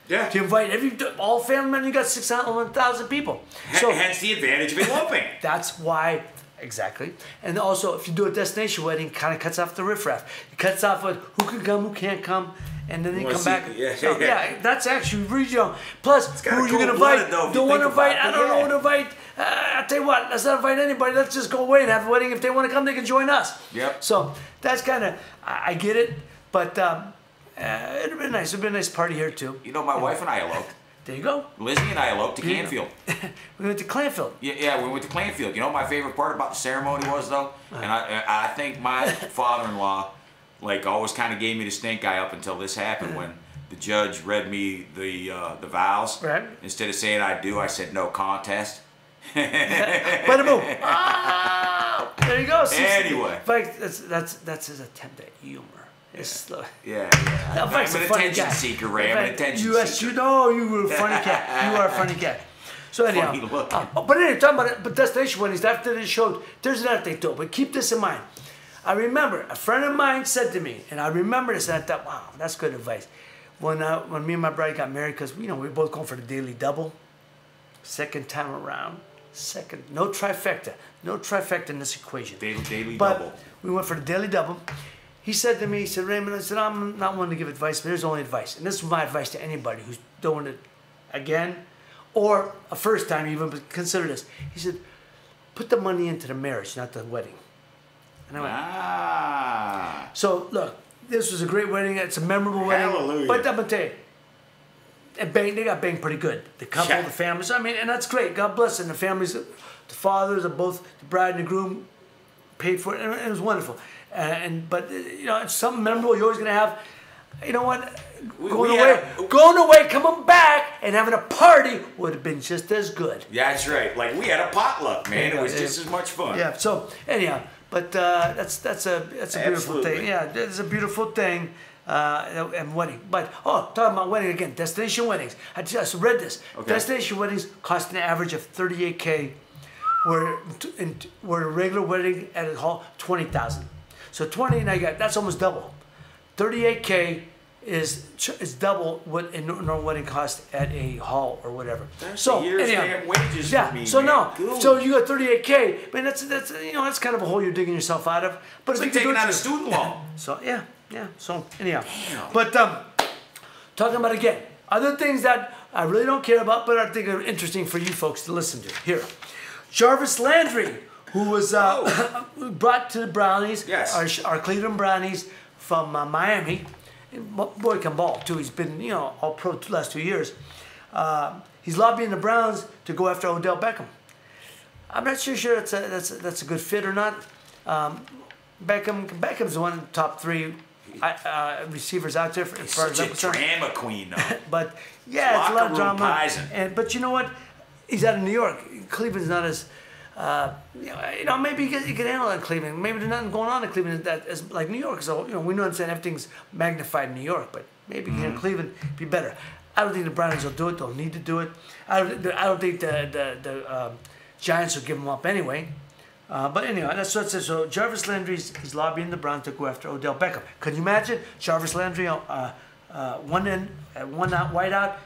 A: Yeah.
B: To invite all family members, you got 600,000 people. So
A: hence the advantage of eloping.
B: That's why. Exactly. And also, if you do a destination wedding, it kind of cuts off the riffraff. It cuts off with who can come, who can't come, and then they come back. Yeah, that's actually really Plus, who are you going to invite? Don't want to invite. I don't know who to invite. I'll tell you what, let's not invite anybody. Let's just go away and have a wedding. If they want to come, they can join us.
A: Yep.
B: So that's kind of, I get it, but it'd been nice. It'd been a nice party here, too.
A: You know, my wife and I eloped.
B: There you go.
A: Lizzie and I eloped to Canfield.
B: We went to Clanfield.
A: Yeah, we went to Clanfield. You know what my favorite part about the ceremony was, though? And I think my father-in-law, always kind of gave me the stink eye up until this happened when the judge read me the vows.
B: Right.
A: Instead of saying I do, I said no contest.
B: Bada boom. Oh, there you go.
A: Anyway.
B: In fact, that's his attempt at humor.
A: Yeah.
B: I'm
A: an attention seeker, Ray. I'm an attention seeker.
B: You were a funny cat. You are a funny cat. So anyhow, but anyway, talking about it, but destination weddings, after this show, there's another thing too. But keep this in mind. I remember a friend of mine said to me, and I remember this, and I thought, wow, that's good advice. When me and my bride got married, because we were both going for the daily double. Second time around, no trifecta in this equation.
A: Daily double.
B: We went for the daily double. He said to me, Raymond, I said, I'm not one to give advice, but here's only advice. And this is my advice to anybody who's doing it again or a first time even, but consider this. He said, put the money into the marriage, not the wedding. And I went, So, look, this was a great wedding. It's a memorable wedding.
A: Hallelujah.
B: But I'm going to tell you, they got banged pretty good. The couple, the families. I mean, and that's great. God bless them. The families, the fathers of both the bride and the groom paid for it. And it was wonderful. But it's something memorable you're always going to have. you know what?
A: We
B: Going away, coming back, and having a party would have been just as good.
A: Yeah, that's right. Like we had a potluck, man. It was just as much fun.
B: Yeah. So anyhow, but that's a beautiful
A: Absolutely.
B: thing. Yeah, it's a beautiful thing. And wedding, but talking about wedding again. Destination weddings. I just read this.
A: Okay.
B: Destination weddings cost an average of $38,000, where a regular wedding at a hall $20,000. So 20, now you got that's almost double. $38,000 is double what a normal wedding costs at a hall or whatever.
A: That's
B: so
A: a year's
B: anyhow,
A: damn wages
B: yeah.
A: for me,
B: So
A: man.
B: no,
A: Cool.
B: so you got $38,000, man. That's you know that's kind of a hole you're digging yourself out of. But
A: It's
B: if
A: like
B: you can
A: taking
B: do it-
A: out a student loan.
B: So yeah. So anyhow,
A: Damn.
B: but talking about again other things that I really don't care about, but I think are interesting for you folks to listen to. Here, Jarvis Landry, who was brought to the Brownies,
A: Yes.
B: our Cleveland Brownies from Miami. And boy can ball too. He's been all pro the last 2 years. He's lobbying the Browns to go after Odell Beckham. I'm not sure that's a good fit or not. Beckham's one of the top 3 receivers out there as far as I'm
A: Such a
B: concerned.
A: drama queen, though.
B: But yeah, it's a lot of
A: Locker room
B: drama.
A: pison.
B: But you know what? He's out of New York. Cleveland's not as maybe you can handle it in Cleveland. Maybe there's nothing going on in Cleveland that is like New York. So we know everything's magnified in New York, but maybe here in Cleveland be better. I don't think the Brownies will do it. They'll need to do it. I don't think the Giants will give them up anyway. But anyway, that's what it says. So Jarvis Landry is lobbying the Browns to go after Odell Beckham. Can you imagine Jarvis Landry one out, wide out?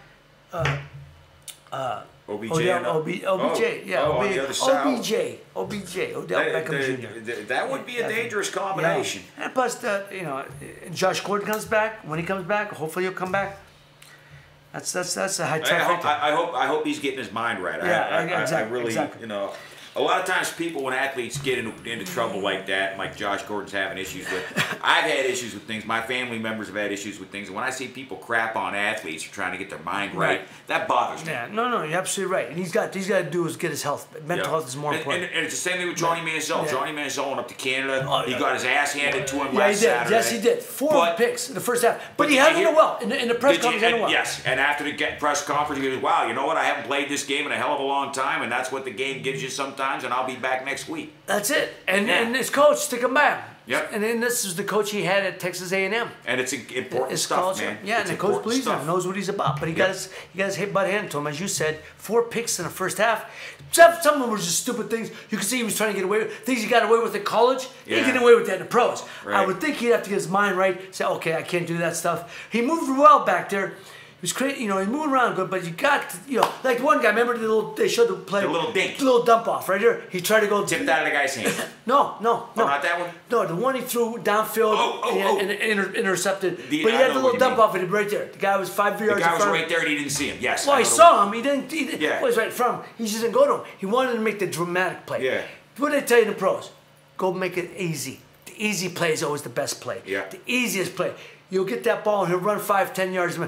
A: OBJ.
B: OBJ, yeah.
A: on the other side.
B: OBJ, Odell Beckham Jr.
A: That would be a dangerous combination.
B: Yeah. And plus, Josh Gordon comes back. When he comes back, hopefully he'll come back. That's a high traffic.
A: I hope he's getting his mind right.
B: Yeah, exactly.
A: I really,
B: exactly.
A: A lot of times people, when athletes get into trouble like that, like Josh Gordon's having issues with, I've had issues with things. My family members have had issues with things. And when I see people crap on athletes or trying to get their mind right, that bothers me.
B: Yeah, no, you're absolutely right. And he's got to do is get his health. Mental health is more important.
A: And it's the same thing with Johnny Manziel.
B: Yeah.
A: Johnny Manziel went up to Canada. He got his ass handed to him last
B: he did.
A: Saturday.
B: Yes, he did. 4 picks in the first half. But he
A: did you
B: handled
A: hear-
B: it well. In the press conference, he handled it well.
A: Yes, and after the press conference, he goes, wow, you know what? I haven't played this game in a hell of a long time, and that's what the game gives you sometimes, and I'll be back next week.
B: That's it. And his coach, stick him back.
A: Yep.
B: And then this is the coach he had at Texas A&M.
A: And it's important
B: His
A: stuff,
B: culture.
A: man.
B: Yeah,
A: It's
B: and the coach
A: important
B: believes in
A: stuff.
B: him, knows what he's about. But he got his butt handed to him, as you said. 4 picks in the first half. Some of them were just stupid things. You could see he was trying to get away with things he got away with in college. He
A: Yeah.
B: didn't get away with that in the pros.
A: Right.
B: I would think he'd have to get his mind right. Say, okay, I can't do that stuff. He moved well back there. He was crazy, he's moving around good, but you got to, like one guy, remember they showed the play.
A: The little dink.
B: The little dump off right here. He tried to go.
A: Tipped out of the guy's hand.
B: No.
A: Oh, not that one?
B: No, the one he threw downfield and intercepted. But he
A: I
B: had
A: know
B: the
A: what
B: little
A: you
B: dump
A: mean.
B: off it right there. The guy was 5 yards
A: The guy
B: in
A: was
B: front.
A: right there and he didn't see him. Yes.
B: Well,
A: I
B: he
A: know.
B: saw him. He didn't.
A: Yeah.
B: Well, he was right in front of him. He just didn't go to him. He wanted to make the dramatic play.
A: Yeah.
B: What did I tell you in the pros? Go make it easy. The easy play is always the best play.
A: Yeah.
B: The easiest play. You'll get that ball and he'll run 5-10 yards.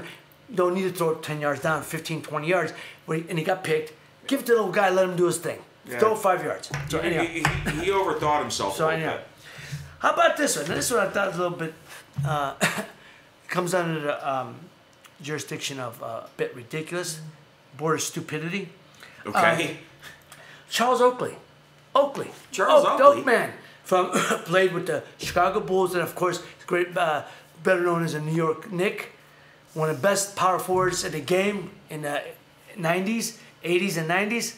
B: Don't need to throw it 10 yards down, 15-20 yards. And he got picked. Give it to the little guy. Let him do his thing.
A: Yeah.
B: Throw it 5 yards. So anyhow.
A: He overthought himself
B: So
A: a little
B: anyhow.
A: bit.
B: How about this one? This one I thought was a little bit comes under the jurisdiction of a bit ridiculous, border stupidity.
A: Okay.
B: Charles Oakley.
A: Charles Oakley?
B: Oakman played with the Chicago Bulls and of course great, better known as a New York Knick, one of the best power forwards in the game in the 90s, 80s and 90s,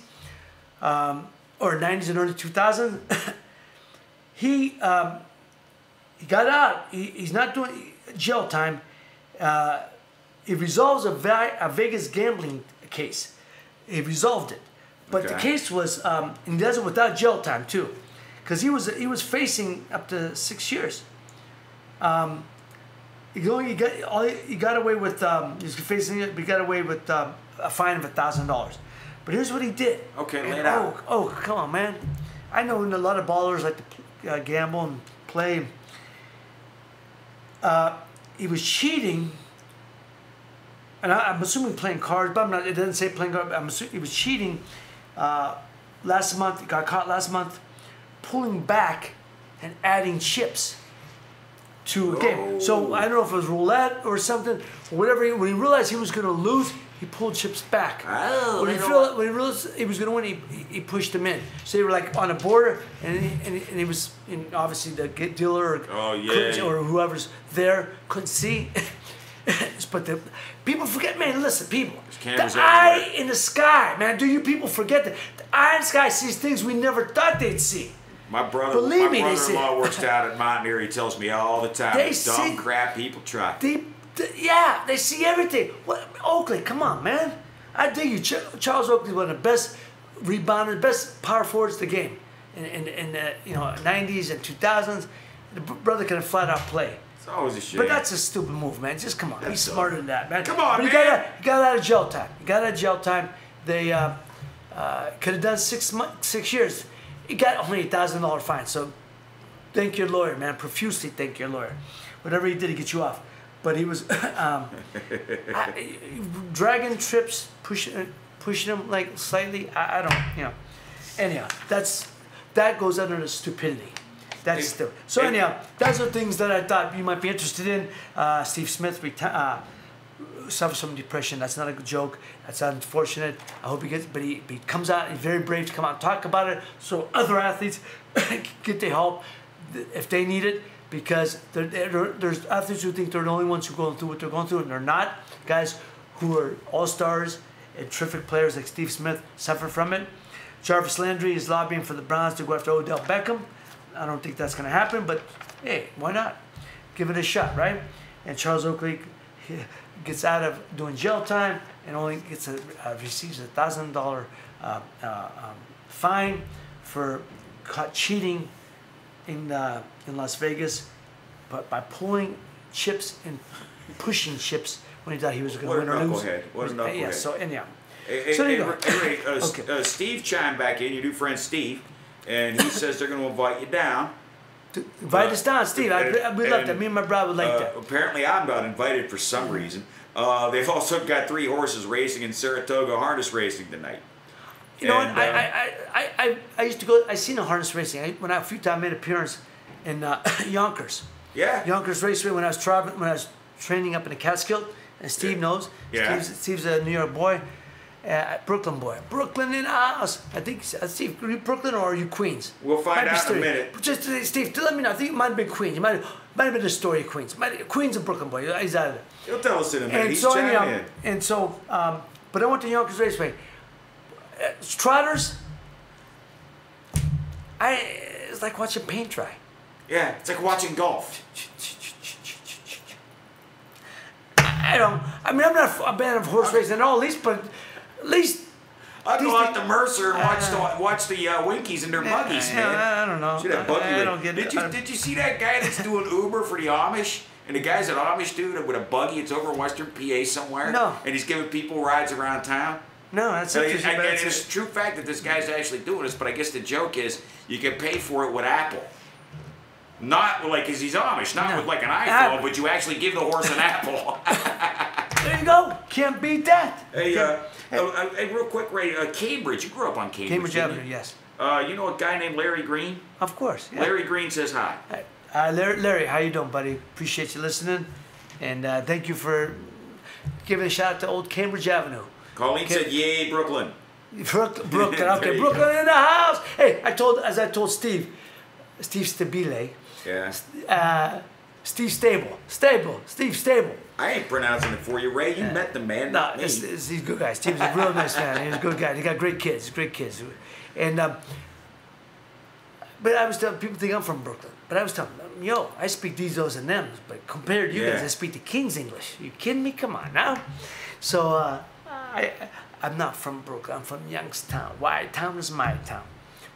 B: or 90s and early 2000s. He got out. He's not doing jail time. He resolves a Vegas gambling case. He resolved it, but the
A: Okay.
B: case was, and he does it without jail time too, because he was facing up to 6 years. He got away with he got away with a fine of $1,000. But here's what he did.
A: Okay, lay
B: And
A: it out.
B: Oh, come on, man. I know a lot of ballers like to gamble and play. He was cheating, and I'm assuming playing cards, but it doesn't say playing cards. I'm assuming he was cheating last month. He got caught last month pulling back and adding chips to a game. So I don't know if it was roulette or something, or whatever. When he realized he was going to lose, he pulled chips back.
A: Oh,
B: when he realized he was going to win, he pushed them in. So they were like on a border, and he was obviously the dealer or whoever's there couldn't see. But the people forget, man. Listen, people. The eye in the sky, man. Do you people forget that the eye in the sky sees things we never thought they'd see?
A: My brother-in-law works down at Mountaineer. He tells me all the time, the dumb crap people try.
B: They see everything. Oakley, come on, man. I dig you. Charles Oakley's one of the best rebounders, best power forwards in the game. In the 90s and 2000s, the brother can flat out play.
A: It's always a shame.
B: But that's a stupid move, man. Just come on. He's smarter than that, man.
A: Come on,
B: but
A: man.
B: He got out of jail time. They could have done 6 years. He got only $8,000 fine. So thank your lawyer, man. Profusely thank your lawyer. Whatever he did to get you off. But he was dragging trips, pushing him like slightly. I don't. Anyhow, that goes under the stupidity. That's stupid. So anyhow, those are things that I thought you might be interested in. Steve Smith suffers from depression. That's not a good joke. That's unfortunate. I hope he gets, but he comes out. He's very brave to come out and talk about it, so other athletes get the help if they need it. Because there's athletes who think they're the only ones who are going through what they're going through, and they're not. Guys who are all-stars and terrific players like Steve Smith suffer from it. Jarvis Landry is lobbying for the Browns to go after Odell Beckham. I don't think that's going to happen, but hey, why not? Give it a shot, right? And Charles Oakley gets out of doing jail time and only receives a $1,000 fine for caught cheating in Las Vegas, but by pulling chips and pushing chips when he thought he was going to win or lose.
A: What a knucklehead.
B: Yeah, so anyhow.
A: Steve chimed back in, your new friend Steve, and he says they're going to invite you down.
B: Invite us down, Steve. We'd love that. Me and my brother would like that.
A: Apparently I'm not invited for some reason. They've also got 3 horses racing in Saratoga harness racing tonight.
B: You know what? I used to go. I seen a harness racing. When a few times made an appearance in Yonkers.
A: Yeah.
B: Yonkers Raceway when I was traveling, when I was training up in the Catskill, and Steve knows.
A: Yeah.
B: Steve's a New York boy, Brooklyn boy. Brooklyn in the house. I think Steve, are you Brooklyn or are you Queens?
A: We'll find out in a minute.
B: Just Steve, let me know. I think it might have been Queens. It might have been the story of Queens. Queens and Brooklyn boy. He's out of there.
A: He'll tell us in a minute.
B: And
A: He's
B: so
A: chiming in.
B: And so, but I went to Yonkers Raceway. Trotters, it's like watching paint dry.
A: Yeah, it's like watching golf.
B: I'm not a fan of horse racing at all, at least.
A: I'd go out to Mercer and watch the Winkies in their buggies, man.
B: I don't know.
A: See that buggy?
B: I don't get it.
A: Did you see that guy that's doing Uber for the Amish? And the guy's an Amish dude with a buggy. It's over in Western PA somewhere.
B: No.
A: And he's giving people rides around town.
B: No, that's
A: interesting.
B: And
A: it's a true fact that this guy's actually doing this, but I guess the joke is you can pay for it with Apple. Not like, because he's Amish, not with like an iPhone, but you actually give the horse an apple.
B: There you go. Can't beat that.
A: Hey, real quick, Ray, Cambridge. You grew up on Cambridge.
B: Cambridge Avenue, yes.
A: You know a guy named Larry Green?
B: Of course. Yeah.
A: Larry Green says hi.
B: Larry, how you doing, buddy? Appreciate you listening. And thank you for giving a shout out to old Cambridge Avenue.
A: Colleen said, yay, Brooklyn.
B: Brooklyn, okay. Brooklyn in the house. Hey, as I told Steve Stabile.
A: Yeah.
B: Steve Stable.
A: I ain't pronouncing it for you, Ray. You met the man, not me.
B: He's a good guy. Steve's a real nice man. He's a good guy. He got great kids. And but I was telling people think I'm from Brooklyn. But I was telling them, yo, I speak these, those, and thems. But compared to you guys, I speak the King's English. You kidding me? Come on now. So I'm not from Brooklyn. I'm from Youngstown. Why? Town is my town.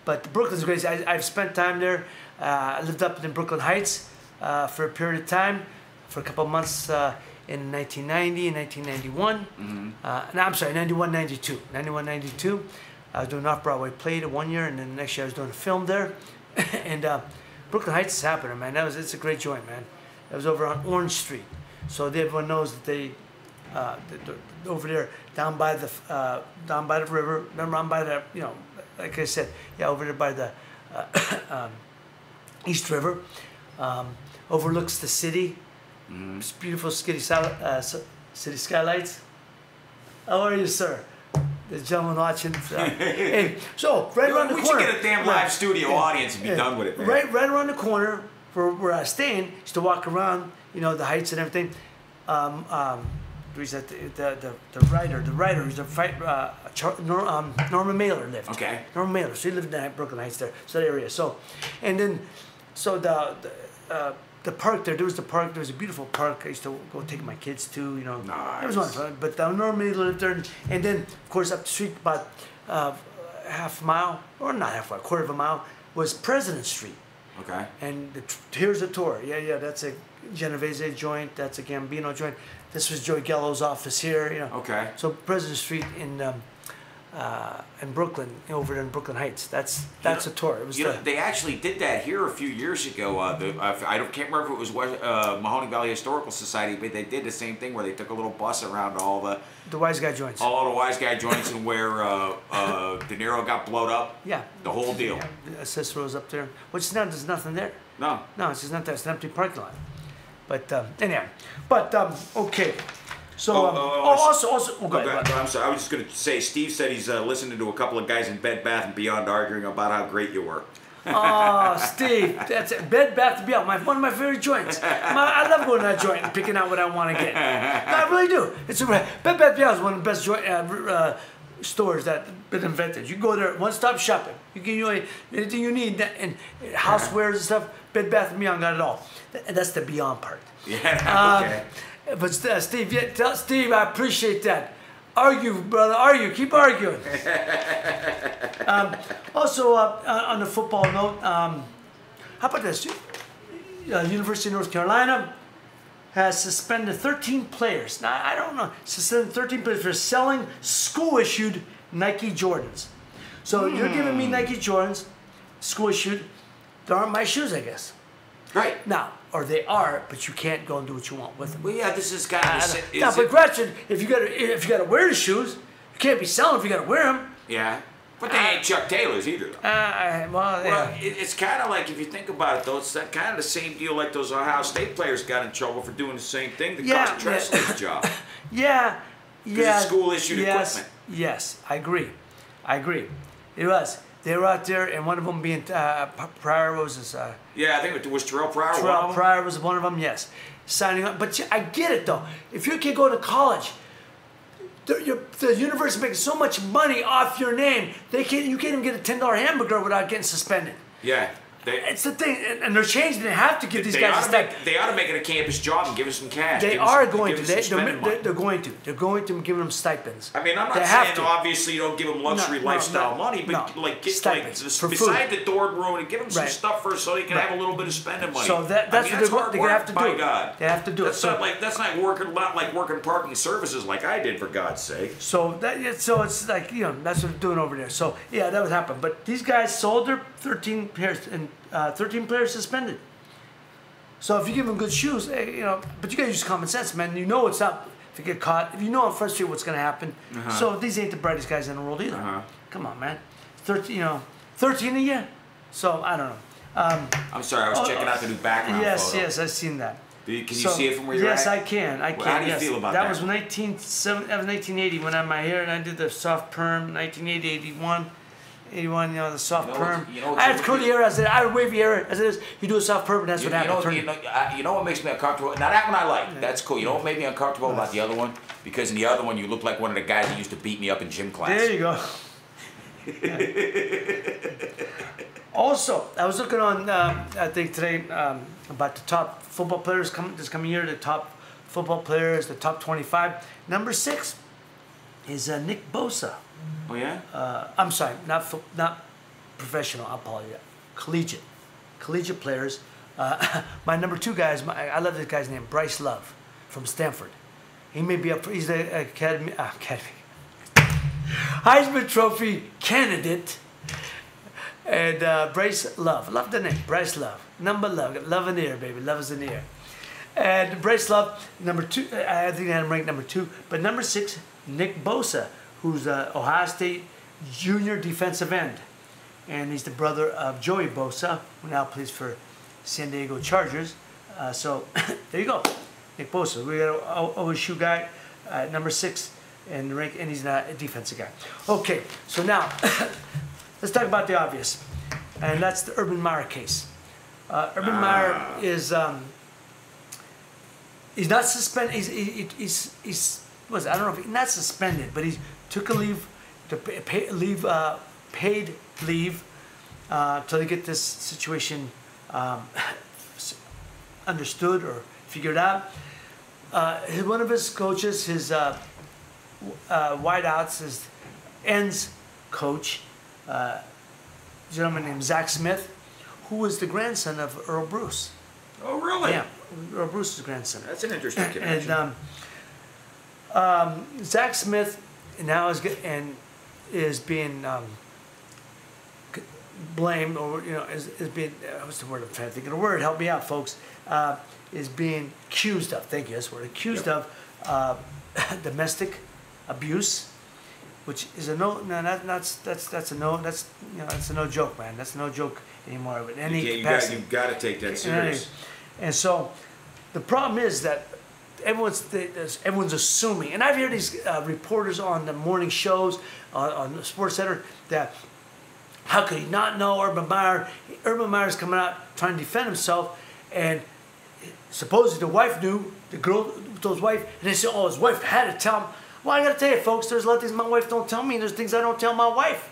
B: But Brooklyn's great. I've spent time there. I lived up in Brooklyn Heights for a period of time, for a couple of months in 1990 and 1991. Mm-hmm. No, I'm sorry, 91, 92. 91, 92. I was doing off-Broadway play 1 year, and then the next year I was doing a film there. And Brooklyn Heights is happening, man. It's a great joint, man. It was over on Orange Street. So everyone knows that they're over there, down by the river. Remember, I'm by the, like I said, over there by the East River. overlooks the city. It's beautiful city skylights. How are you, sir? The gentleman watching. Hey, so right around the corner.
A: We should get a damn live studio audience and be done with it, man.
B: Right around the corner where I was staying, used to walk around, the heights and everything. Who's that? The writer, who's the fight. Norman Mailer lived.
A: Okay.
B: Norman Mailer. So he lived in Brooklyn Heights there, so that area. So, and then, the park there was a beautiful park I used to go take my kids to,
A: Nice.
B: It was wonderful. But Norman Mailer lived there, and then of course up the street about half a mile, or not half a mile, quarter of a mile, was President Street.
A: Okay.
B: And here's a tour. Yeah, that's a Genovese joint. That's a Gambino joint. This was Joey Gallo's office here.
A: Okay.
B: So President Street in Brooklyn, over in Brooklyn Heights. That's a tour. It was.
A: They actually did that here a few years ago. Can't remember if it was Mahoning Valley Historical Society, but they did the same thing where they took a little bus around all the
B: wise guy joints.
A: All the wise guy joints, and where De Niro got blowed up.
B: Yeah.
A: The whole deal.
B: Yeah, Cicero's up there, which now there's nothing there.
A: No.
B: No, it's just not there. It's an empty parking lot. But anyhow, okay. So also, go ahead.
A: I'm sorry. I was just going to say, Steve said he's listening to a couple of guys in Bed Bath and Beyond arguing about how great you were.
B: Oh, Steve, that's it. Bed Bath & Beyond, one of my favorite joints. I love going to that joint and picking out what I want to get. No, I really do. Bed Bath & Beyond is one of the best stores that been invented. You go there, one-stop shopping. You get anything you need, and housewares and stuff. Bed Bath & Beyond got it all. And that's the Beyond part.
A: Yeah. Okay.
B: But Steve, tell Steve I appreciate that. Argue, brother, argue. Keep arguing. Also, on the football note, how about this? University of North Carolina has suspended 13 players. Now, I don't know. Suspended 13 players for selling school-issued Nike Jordans. So you're giving me Nike Jordans, school-issued. They aren't my shoes, I guess.
A: Right.
B: Now, or they are, but you can't go and do what you want with them.
A: Well, yeah, this is kind of...
B: but Gretchen, if you gotta wear the shoes, you can't be selling if you gotta wear them.
A: Yeah. But they ain't Chuck Taylors either. It's kind of like, if you think about it, though, it's kind of the same deal like those Ohio State players got in trouble for doing the same thing. The cost Tressel's job.
B: Yeah.
A: Because it's school-issued equipment.
B: Yes, I agree. It was. They were out there, and one of them being Pryor was his...
A: yeah, I think it was Terrell Pryor.
B: Terrell Pryor was one of them, yes. Signing up. But I get it, though. If your kid going to college, the university making so much money off your name, you can't even get a $10 hamburger without getting suspended.
A: Yeah.
B: It's the thing, and they're changing. They have to give these guys a stipend.
A: They ought to make it a campus job and give us some cash.
B: They are going to. They're going to. They're going to give them stipends.
A: I mean, I'm not saying obviously you don't give them luxury lifestyle money, but get
B: stipends
A: beside the dorm room and give them some stuff first so they can have a little bit of spending money.
B: So that's what they're going to have to do.
A: By God,
B: they have to do it.
A: That's not working parking services like I did, for God's sake.
B: So it's like that's what they're doing over there. So yeah, that would happen. But these guys sold their 13 pairs and 13 players suspended. So if you give them good shoes, but you gotta use common sense, man. You know it's not, if you get caught, if you know on Front Street what's gonna happen. So these ain't the brightest guys in the world either. Come on, man. 13 of you. So I don't know.
A: I'm sorry, I was checking out the new background photo.
B: Yes, I've seen that.
A: Can you see it from where you're
B: at? Yes, I can.
A: How do you feel about that?
B: That was 1980 when I had my hair, and I did the soft perm. 1980, 81. 81, the soft perm. I had curly hair as it is. I had wavy hair as it is. You do a soft perm, and that's what happens.
A: You know what makes me uncomfortable? Now that one I like. That's cool. You know what made me uncomfortable about the other one? Because in the other one, you look like one of the guys that used to beat me up in gym class.
B: There you go. Also, I was looking on, I think today, about the top football players this coming year, the top football players, the top 25. Number 6 is Nick Bosa.
A: Oh yeah.
B: I'm sorry, not professional. I apologize. Collegiate players. My number 2 guy I love this guy's name, Bryce Love, from Stanford. He may be up. He's the Academy Heisman Trophy candidate. And Bryce Love, love the name, Bryce Love. Number love, love in the air, baby, love is in the air. And Bryce Love, number 2. I think I had him ranked number 2. But number 6, Nick Bosa, who's Ohio State junior defensive end. And he's the brother of Joey Bosa, who now plays for San Diego Chargers. So there you go, Nick Bosa. We got a OSU guy, number 6 in the rank, and he's not a defensive guy. Okay, so now let's talk about the obvious, and that's the Urban Meyer case. Urban Meyer is he's not suspended. He's was I don't know if he's not suspended, but he took a leave to paid leave till they get this situation understood or figured out. One of his coaches, his wideouts, his ends coach, a gentleman named Zach Smith, who was the grandson of Earl Bruce.
A: Oh, really?
B: Yeah, Earl Bruce's grandson.
A: That's an interesting connection.
B: And Zach Smith now is being blamed, or is being what's the word I'm trying to think of the word? Help me out, folks. Is being accused of. Thank you. That's what accused of domestic abuse, which is a no. No, that's a no. That's that's a no joke, man. That's no joke anymore. With any capacity,
A: you've got to take that serious.
B: And so, the problem is that everyone's assuming, and I've heard these reporters on the morning shows on the Sports Center that how could he not know Urban Meyer? Urban Meyer's coming out trying to defend himself, and supposedly the wife knew, the girl told his wife, and they said, oh, his wife had to tell him. Well, I got to tell you, folks, there's a lot of things my wife don't tell me, and there's things I don't tell my wife.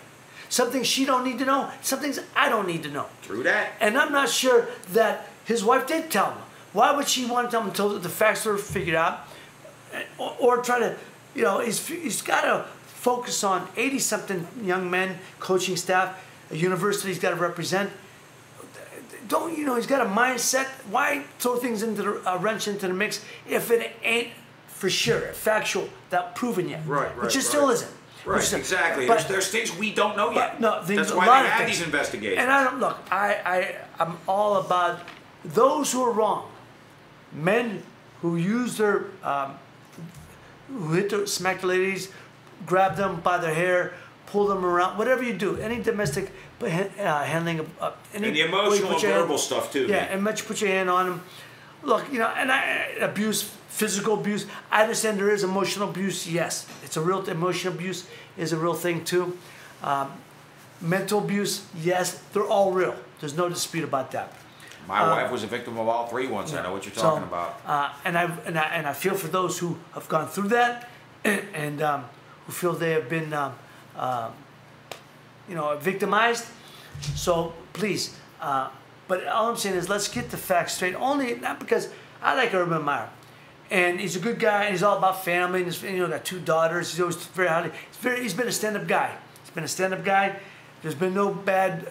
B: Some things she don't need to know, some things I don't need to know.
A: True that.
B: And I'm not sure that his wife did tell him. Why would she want to tell him until the facts are figured out? Or try to, he's got to focus on 80-something young men, coaching staff, a university he's got to represent. He's got a mindset. Why throw things into a wrench into the mix if it ain't for sure, factual, that proven yet?
A: Right.
B: Which it still isn't.
A: Right, exactly.
B: But,
A: there's things we don't know yet.
B: No,
A: that's why they have these investigations.
B: And I'm all about those who are wrong. Men who use their, smack the ladies, grab them by their hair, pull them around, whatever you do, any domestic handling of any
A: and the emotional and verbal stuff too.
B: Yeah, and much put your hand on them. Look, abuse, physical abuse. I understand there is emotional abuse. Yes, it's a real emotional abuse is a real thing too. Mental abuse, yes, they're all real. There's no dispute about that.
A: My wife was a victim of all three once. I know what you're talking about.
B: And I feel for those who have gone through that, and who feel they have been, victimized. So please, but all I'm saying is let's get the facts straight. Only not because I like Urban Meyer, and he's a good guy. And he's all about family. And he's, got 2 daughters. He's always very highly. He's been a stand-up guy. There's been no bad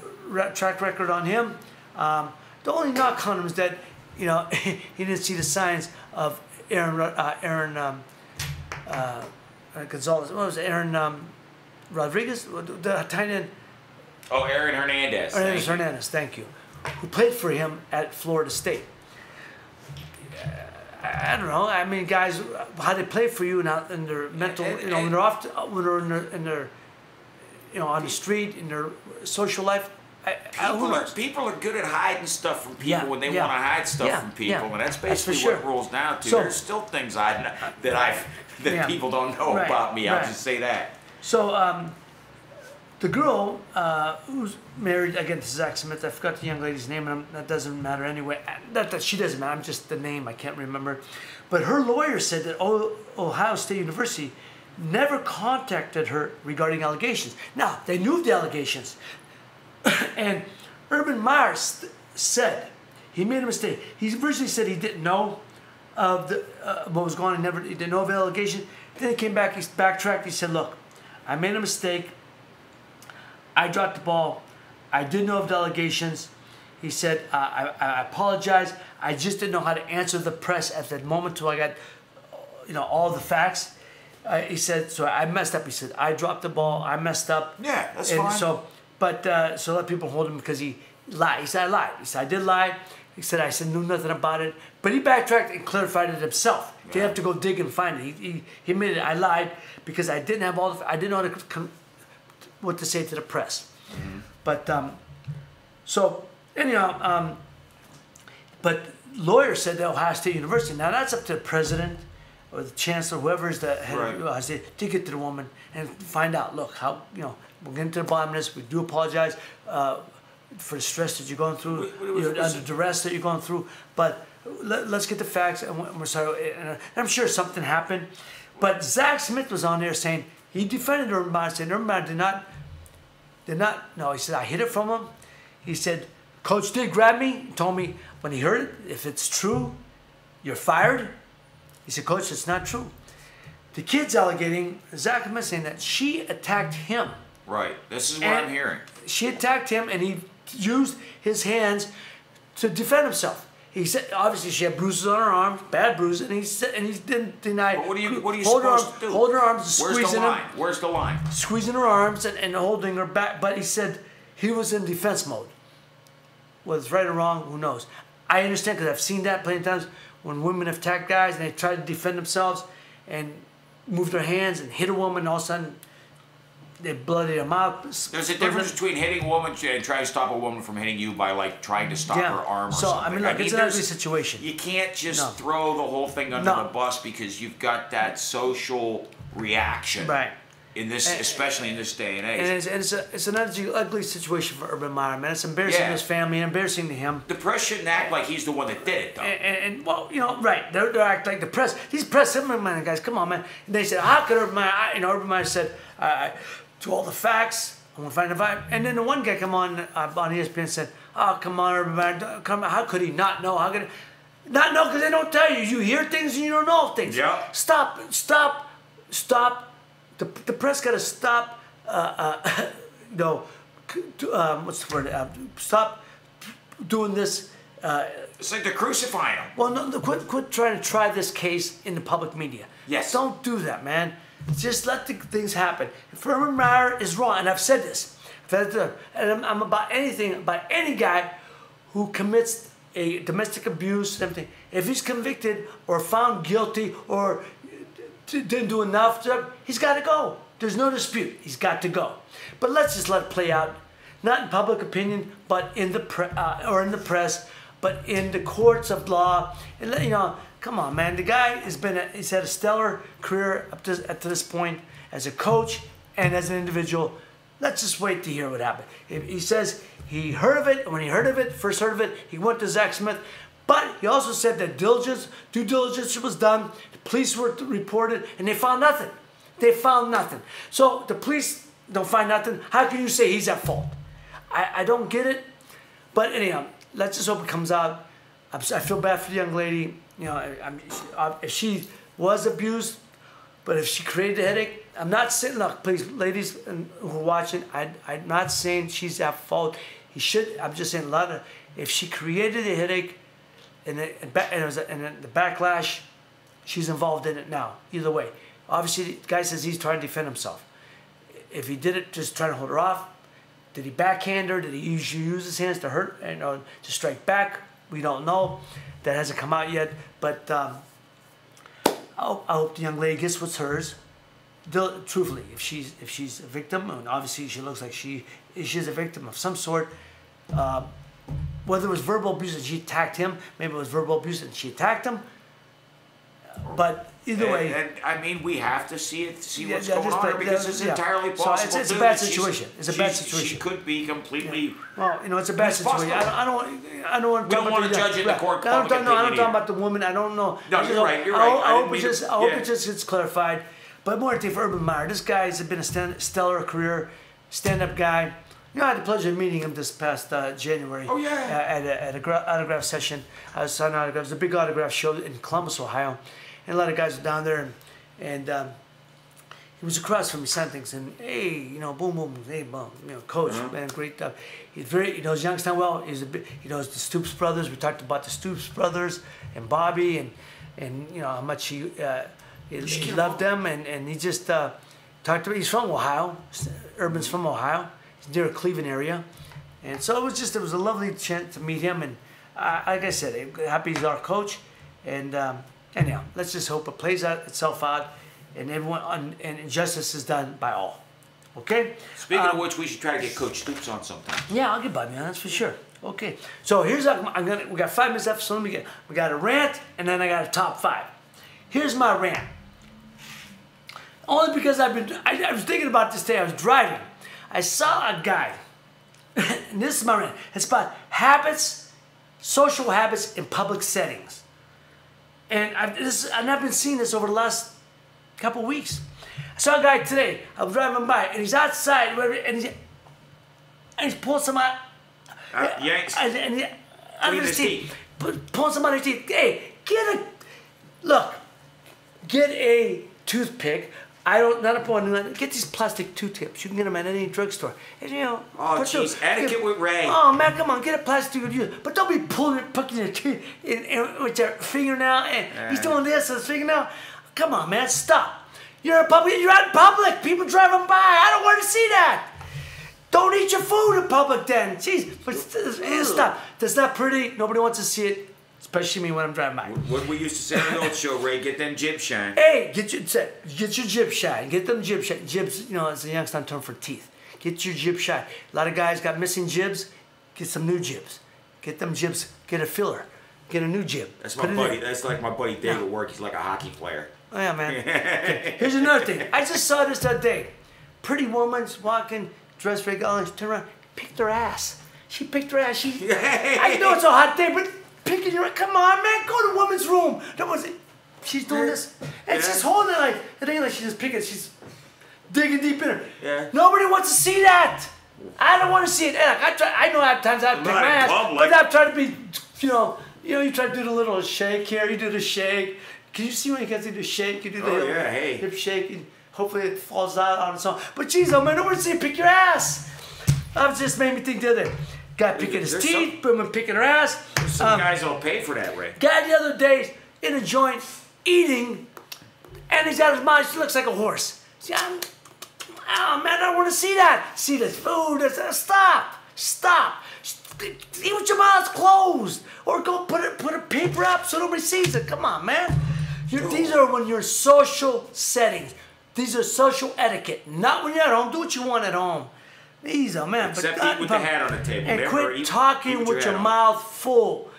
B: track record on him. The only knock on him is that, he didn't see the signs of Aaron Gonzalez. What was it? Aaron Rodriguez? The tight end.
A: Oh, Aaron Hernandez.
B: Hernandez, thank you. Who played for him at Florida State. I don't know. I mean, guys, how they play for you in their mental, when they're in their on the street, in their social life.
A: People are good at hiding stuff from people when they want to hide stuff from people, and that's basically what it rolls down to. There's still things that people don't know about me. I'll just say that.
B: So the girl who's married again to Zach Smith, I forgot the young lady's name, and that doesn't matter anyway. Not that she doesn't matter. I'm just the name. I can't remember. But her lawyer said that Ohio State University never contacted her regarding allegations. Now they knew the allegations. And Urban Meyer said he made a mistake. He originally said he didn't know of what was going on. He didn't know of the allegation. Then he came back. He backtracked. He said, "Look, I made a mistake. I dropped the ball. I did know of the allegations." He said, "I apologize. I just didn't know how to answer the press at that moment till I got, all the facts." He said, "So I messed up." He said, "I dropped the ball. I messed up."
A: Yeah, that's fine.
B: So let people hold him because he lied. He said, "I lied." He said, "I did lie." He said, "I knew nothing about it." But he backtracked and clarified it himself. Yeah. They have to go dig and find it. He admitted, "I lied because I didn't have I didn't know what to say to the press." Mm-hmm. But so anyhow, But lawyers said that Ohio State University. Now that's up to the president or the chancellor, whoever is the head of Ohio State, to get to the woman and find out. Look, how we're getting to the bottom of this. We do apologize for the stress that you're going through, under duress that you're going through. But let's get the facts. And we're sorry. And I'm sure something happened. But Zach Smith was on there saying he defended Urban Meyer, saying Urban Meyer did not. No, he said I hid it from him. He said Coach did grab me, told me when he heard it, if it's true, you're fired. He said, Coach, it's not true. The kid's alleging, Zach Smith saying that she attacked him.
A: Right. This is what I'm hearing.
B: She attacked him, and he used his hands to defend himself. He said, obviously, she had bruises on her arms, bad bruises, and he didn't deny.
A: But what are you supposed to do?
B: Hold her arms,
A: Where's
B: squeezing
A: the line? Where's the line?
B: Squeezing her arms and holding her back. But he said he was in defense mode. Whether it's right or wrong, who knows? I understand because I've seen that plenty of times when women have attacked guys and they try to defend themselves and move their hands and hit a woman, and all of a sudden they bloody them out.
A: There's a difference between hitting a woman and trying to stop a woman from hitting you by like trying to stop her arm or something.
B: I mean, look, it's an ugly situation.
A: You can't just throw the whole thing under the bus because you've got that social reaction.
B: Right.
A: In this, especially in this day and age.
B: And it's an ugly situation for Urban Meyer, man. It's embarrassing to his family, embarrassing to him.
A: The press shouldn't act like he's the one that did it, though.
B: And well, right. They're acting like the press. These press man guys, come on, man. And they said, how could Urban Meyer, Urban Meyer said, to all the facts, I want to find the vibe. And then the one guy come on ESPN and said, oh, come on, Urban Meyer, come on. How could he not know? How could he not know? Because they don't tell you. You hear things and you don't know things.
A: Yeah.
B: Stop. The press got to stop, what's the word? Stop doing this.
A: It's like they're crucifying him.
B: Well, no, quit trying to try this case in the public media.
A: Yes.
B: Don't do that, man. Just let the things happen. If Urban Meyer is wrong, and I've said this, and I'm about anything, about any guy who commits a domestic abuse, everything. If he's convicted or found guilty or didn't do enough, he's got to go. There's no dispute. He's got to go. But let's just let it play out, not in public opinion, but in the press, but in the courts of law. And come on, man. The guy he's had a stellar career up to this point as a coach and as an individual. Let's just wait to hear what happened. He says he heard of it, and when he first heard of it, he went to Zach Smith. But he also said that due diligence was done. The police were reported, and they found nothing. They found nothing. So the police don't find nothing. How can you say he's at fault? I don't get it. But anyhow, let's just hope it comes out. I feel bad for the young lady. If she was abused, but if she created a headache, I'm not saying, look, please, ladies who are watching, I'm not saying she's at fault. I'm just saying if she created a headache, and the backlash, she's involved in it now. Either way. Obviously, the guy says he's trying to defend himself. If he did it just trying to hold her off, did he backhand her? Did he use his hands to hurt, to strike back? We don't know. That hasn't come out yet. But I hope the young lady gets what's hers. Truthfully, if she's a victim, and obviously she looks like she's a victim of some sort. Whether it was verbal abuse and she attacked him, maybe it was verbal abuse and she attacked him. But either way,
A: and I mean, we have to see what's going on because it's entirely possible.
B: So it's a bad situation. It's a bad situation.
A: She could be completely.
B: Well, it's a bad situation. I don't want.
A: We don't want to judge in the court.
B: I don't talk about the woman. I don't know.
A: No, you're right. You're right.
B: I hope it just gets clarified. But more for Urban Meyer. This guy has been a stellar career, stand-up guy. I had the pleasure of meeting him this past January.
A: Oh, yeah.
B: At an autograph session. I was signing autographs. It was a big autograph show in Columbus, Ohio. And a lot of guys were down there. And he was across from me, saying things. And, hey, boom, boom, hey, boom. Coach, man, great stuff. He knows Youngstown well. He knows the Stoops brothers. We talked about the Stoops brothers and Bobby and how much he loved them. And he just talked to me. He's from Ohio. Urban's from Ohio. Near Cleveland area, and so it was a lovely chance to meet him, and like I said, happy he's our coach, and anyhow, let's just hope it plays itself out, and and justice is done by all. Okay.
A: Speaking of which, we should try to get Coach Stoops on sometime.
B: Yeah, I'll get Bobby on, that's for sure. Okay. So here's we got 5 minutes left. So we got a rant, and then I got a top 5. Here's my rant. Only because I was thinking about this today. I was driving. I saw a guy, and this is my rant. It's about social habits in public settings. And I've been seeing this over the last couple weeks. I saw a guy today. I was driving by, and he's outside, and he's pulling some out.
A: Yanks.
B: Out of his teeth. Pulling some out of his teeth. Hey, get a toothpick. Get these plastic Q-tips. You can get them at any drugstore. And,
A: oh, jeez, etiquette with Ray.
B: Oh, man, come on, get a plastic toothpick. But don't be poking your teeth with your fingernail. And he's doing this with his fingernail. Come on, man, stop. You're out in public. People driving by. I don't want to see that. Don't eat your food in public then. Jeez, but stop. That's not pretty. Nobody wants to see it. Especially me when I'm driving by.
A: What we used to say on the old show, Ray, get them jib shine.
B: Hey, get your jib shine. Get them jib shine. Jibs, it's a Youngstown term for teeth. Get your jib shine. A lot of guys got missing jibs. Get some new jibs. Get them jibs. Get a filler. Get a new jib.
A: That's my buddy. That's like my buddy Dave at work. He's like a hockey player.
B: Oh, yeah, man. Okay. Here's another thing. I just saw this the other day. Pretty woman's walking, dressed very elegant. She turned around, picked her ass. She picked her ass. I know it's a hot day, but picking your, come on, man, go to the woman's room. She's doing this, and she's holding it it ain't like she's just picking. She's digging deep in her.
A: Yeah.
B: Nobody wants to see that. I don't want to see it. And I know at times I pick my ass, but I'm trying to be, you try to do the little shake here. You do the shake. Can you see when you get to do the shake? You do the hip shake. And hopefully it falls out on its own. But geez, man, nobody wants to see you pick your ass. That just made me think the other day. Guy picking his teeth, woman picking her ass.
A: Some guys don't pay for that, Ray.
B: Guy the other day in a joint eating, and he's got his mouth. He looks like a horse. See, man, I don't want to see that. See this food. Stop. Eat with your mouth closed, or go put a paper up so nobody sees it. Come on, man. These are when you're social settings. These are social etiquette. Not when you're at home. Do what you want at home. These are, man.
A: Except eat with the hat on the table.
B: And quit talking with your mouth full.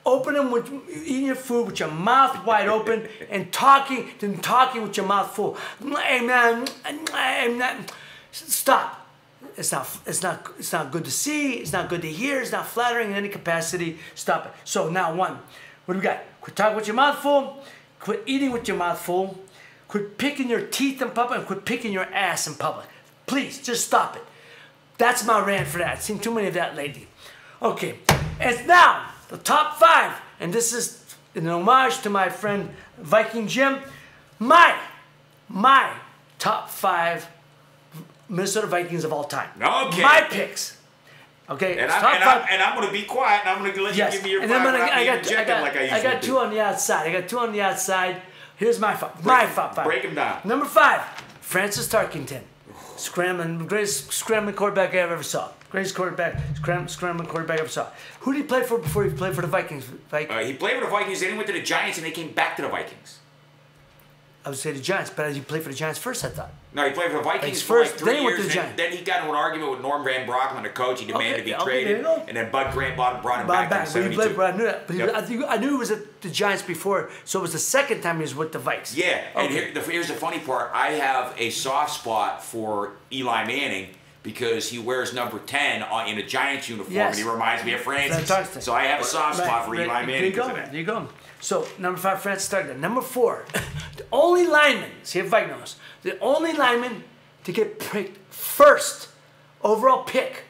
B: Eating your food with your mouth wide open and talking with your mouth full. Hey, man, stop. It's not good to see. It's not good to hear. It's not flattering in any capacity. Stop it. So now what do we got? Quit talking with your mouth full. Quit eating with your mouth full. Quit picking your teeth in public and quit picking your ass in public. Please, just stop it. That's my rant for that. I've seen too many of that lately. Okay, and now the top 5, and this is an homage to my friend Viking Jim. My top 5 Minnesota Vikings of all time.
A: Okay.
B: My picks. Okay.
A: And I'm going to be quiet, and I'm going to let you give me your 5.
B: I got 2 on the outside. Here's my 5. My top 5.
A: Break them down.
B: Number 5, Francis Tarkington. Greatest scrambling quarterback I ever saw. Greatest scrambling quarterback I ever saw. Who did he play for before he played for the Vikings?
A: He played for the Vikings, then he went to the Giants, and they came back to the Vikings.
B: I would say the Giants, but he played for the Giants first, I thought.
A: No, he played for the Vikings
B: first,
A: for like 3
B: then he went
A: years.
B: to the Giants.
A: Then he got into an argument with Norm Van Brocklin, the coach. He demanded to be traded, and then Bud Grant brought him back in 72.
B: I knew that. But I knew he was at the Giants before, so it was the second time he was with the Vikes.
A: Yeah, and here's the funny part. I have a soft spot for Eli Manning because he wears number 10 in a Giants uniform, and he reminds me of Francis. So I have a soft spot for Eli Manning.
B: There you go. So, number 5, Francis Tarkington. Number 4, the only lineman, see if Mike knows, the only lineman to get picked first overall pick.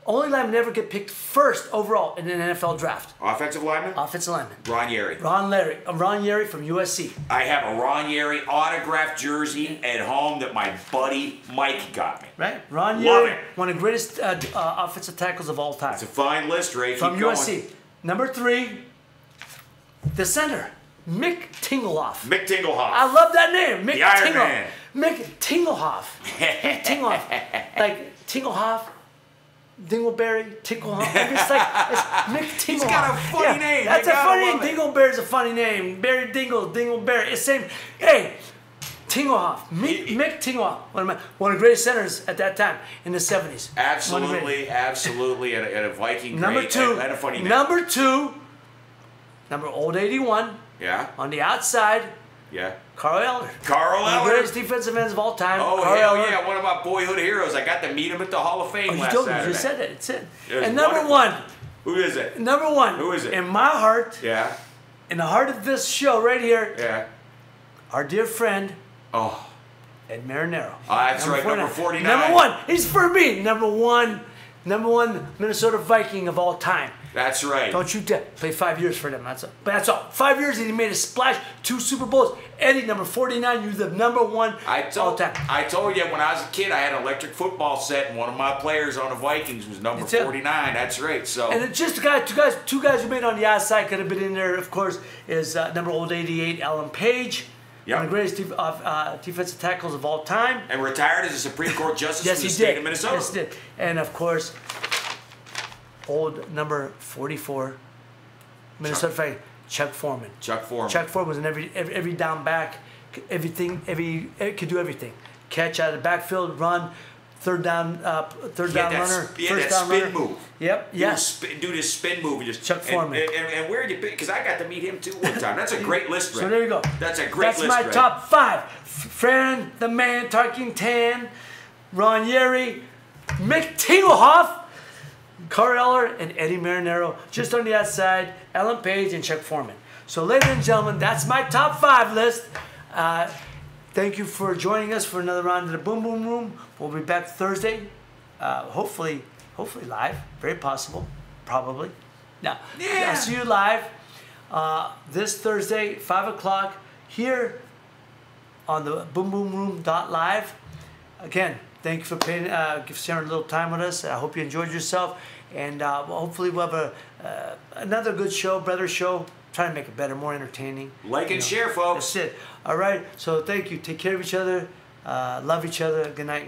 B: Only lineman to ever get picked first overall in an NFL draft.
A: Offensive lineman?
B: Offensive lineman.
A: Ron Yary.
B: Ron Yary from USC.
A: I have a Ron Yary autographed jersey at home that my buddy Mike got me.
B: Right? Ron Yary, one of the greatest offensive tackles of all time.
A: It's a fine list, Ray.
B: From USC. Number 3, the center, Mick Tingelhoff.
A: Mick Tingelhoff.
B: I love that name, Mick
A: Tingelhoff.
B: Mick Tingelhoff. Mick Tingelhoff. Like Tingelhoff, Dingleberry, Tinklehoff. It's Mick Tingelhoff.
A: He's got a funny name.
B: That's a funny name. Dingleberry's a funny name. Barry Dingle, Dingleberry. It's same. Hey, Tingelhoff. Mick Tingelhoff. One of the greatest centers at that time in the 70s.
A: Absolutely, absolutely. And a Viking
B: Number
A: great.
B: two.
A: And a funny name.
B: Number old 81.
A: Yeah.
B: On the outside,
A: Yeah.
B: Carl Eller.
A: Carl
B: One of
A: Eller.
B: the greatest defensive ends of all time.
A: Oh,
B: Carl
A: hell
B: Eller.
A: yeah. One of my boyhood heroes. I got to meet him at the Hall of Fame
B: You
A: last
B: told me.
A: Saturday.
B: You just said it. It's it.
A: It was
B: And number
A: wonderful.
B: one.
A: Who is it?
B: Number one.
A: Who is it?
B: In my heart,
A: Yeah.
B: in the heart of this show right here,
A: Yeah.
B: our dear friend,
A: Oh.
B: Ed Marinero.
A: That's right. Number 49.
B: Number one. He's for me. Number one Minnesota Viking of all time.
A: That's right.
B: Don't you dare. Played 5 years for them. That's all. 5 years and he made a splash. 2 Super Bowls. Eddie, number 49. You're the number one all time.
A: I told you when I was a kid, I had an electric football set, and one of my players on the Vikings was number 49. That's right. So.
B: And it's just two guys who made it on the outside could have been in there. Of course, is number old 88, Alan Page.
A: Yep.
B: One of the greatest defensive tackles of all time.
A: And retired as a Supreme Court justice
B: Yes,
A: from the
B: he
A: state
B: did.
A: of Minnesota.
B: Yes, he did. And of course, old number 44, Minnesota Viking, Chuck Foreman.
A: Chuck Foreman.
B: Chuck Foreman was in every down back, could do everything. Catch out of the backfield, run, third down runner, first down
A: spin
B: runner.
A: move.
B: Yep. Yes.
A: Do this spin move. And just,
B: Chuck Foreman.
A: And where did you pick? Because I got to meet him too one time. That's a great list, Ray.
B: So there you go.
A: That's a great list,
B: That's my
A: Ray.
B: top 5. Fran the Man, Tarkington, Ron Yeri, Mick Tingelhoff, Carl Eller, and Eddie Marinero. Just on the outside, Alan Page and Chuck Foreman. So ladies and gentlemen, that's my top 5 list. Thank you for joining us for another round of the Boom Boom Room. We'll be back Thursday. Hopefully live. Very possible. Probably. No.
A: Yeah.
B: I'll see you live this Thursday, 5 o'clock, here on the boomboomroom.live. Again, thank you for sharing a little time with us. I hope you enjoyed yourself. And hopefully we'll have another good show, better show. Try to make it better, more entertaining.
A: Like and share, folks.
B: That's it. All right. So thank you. Take care of each other. Love each other. Good night.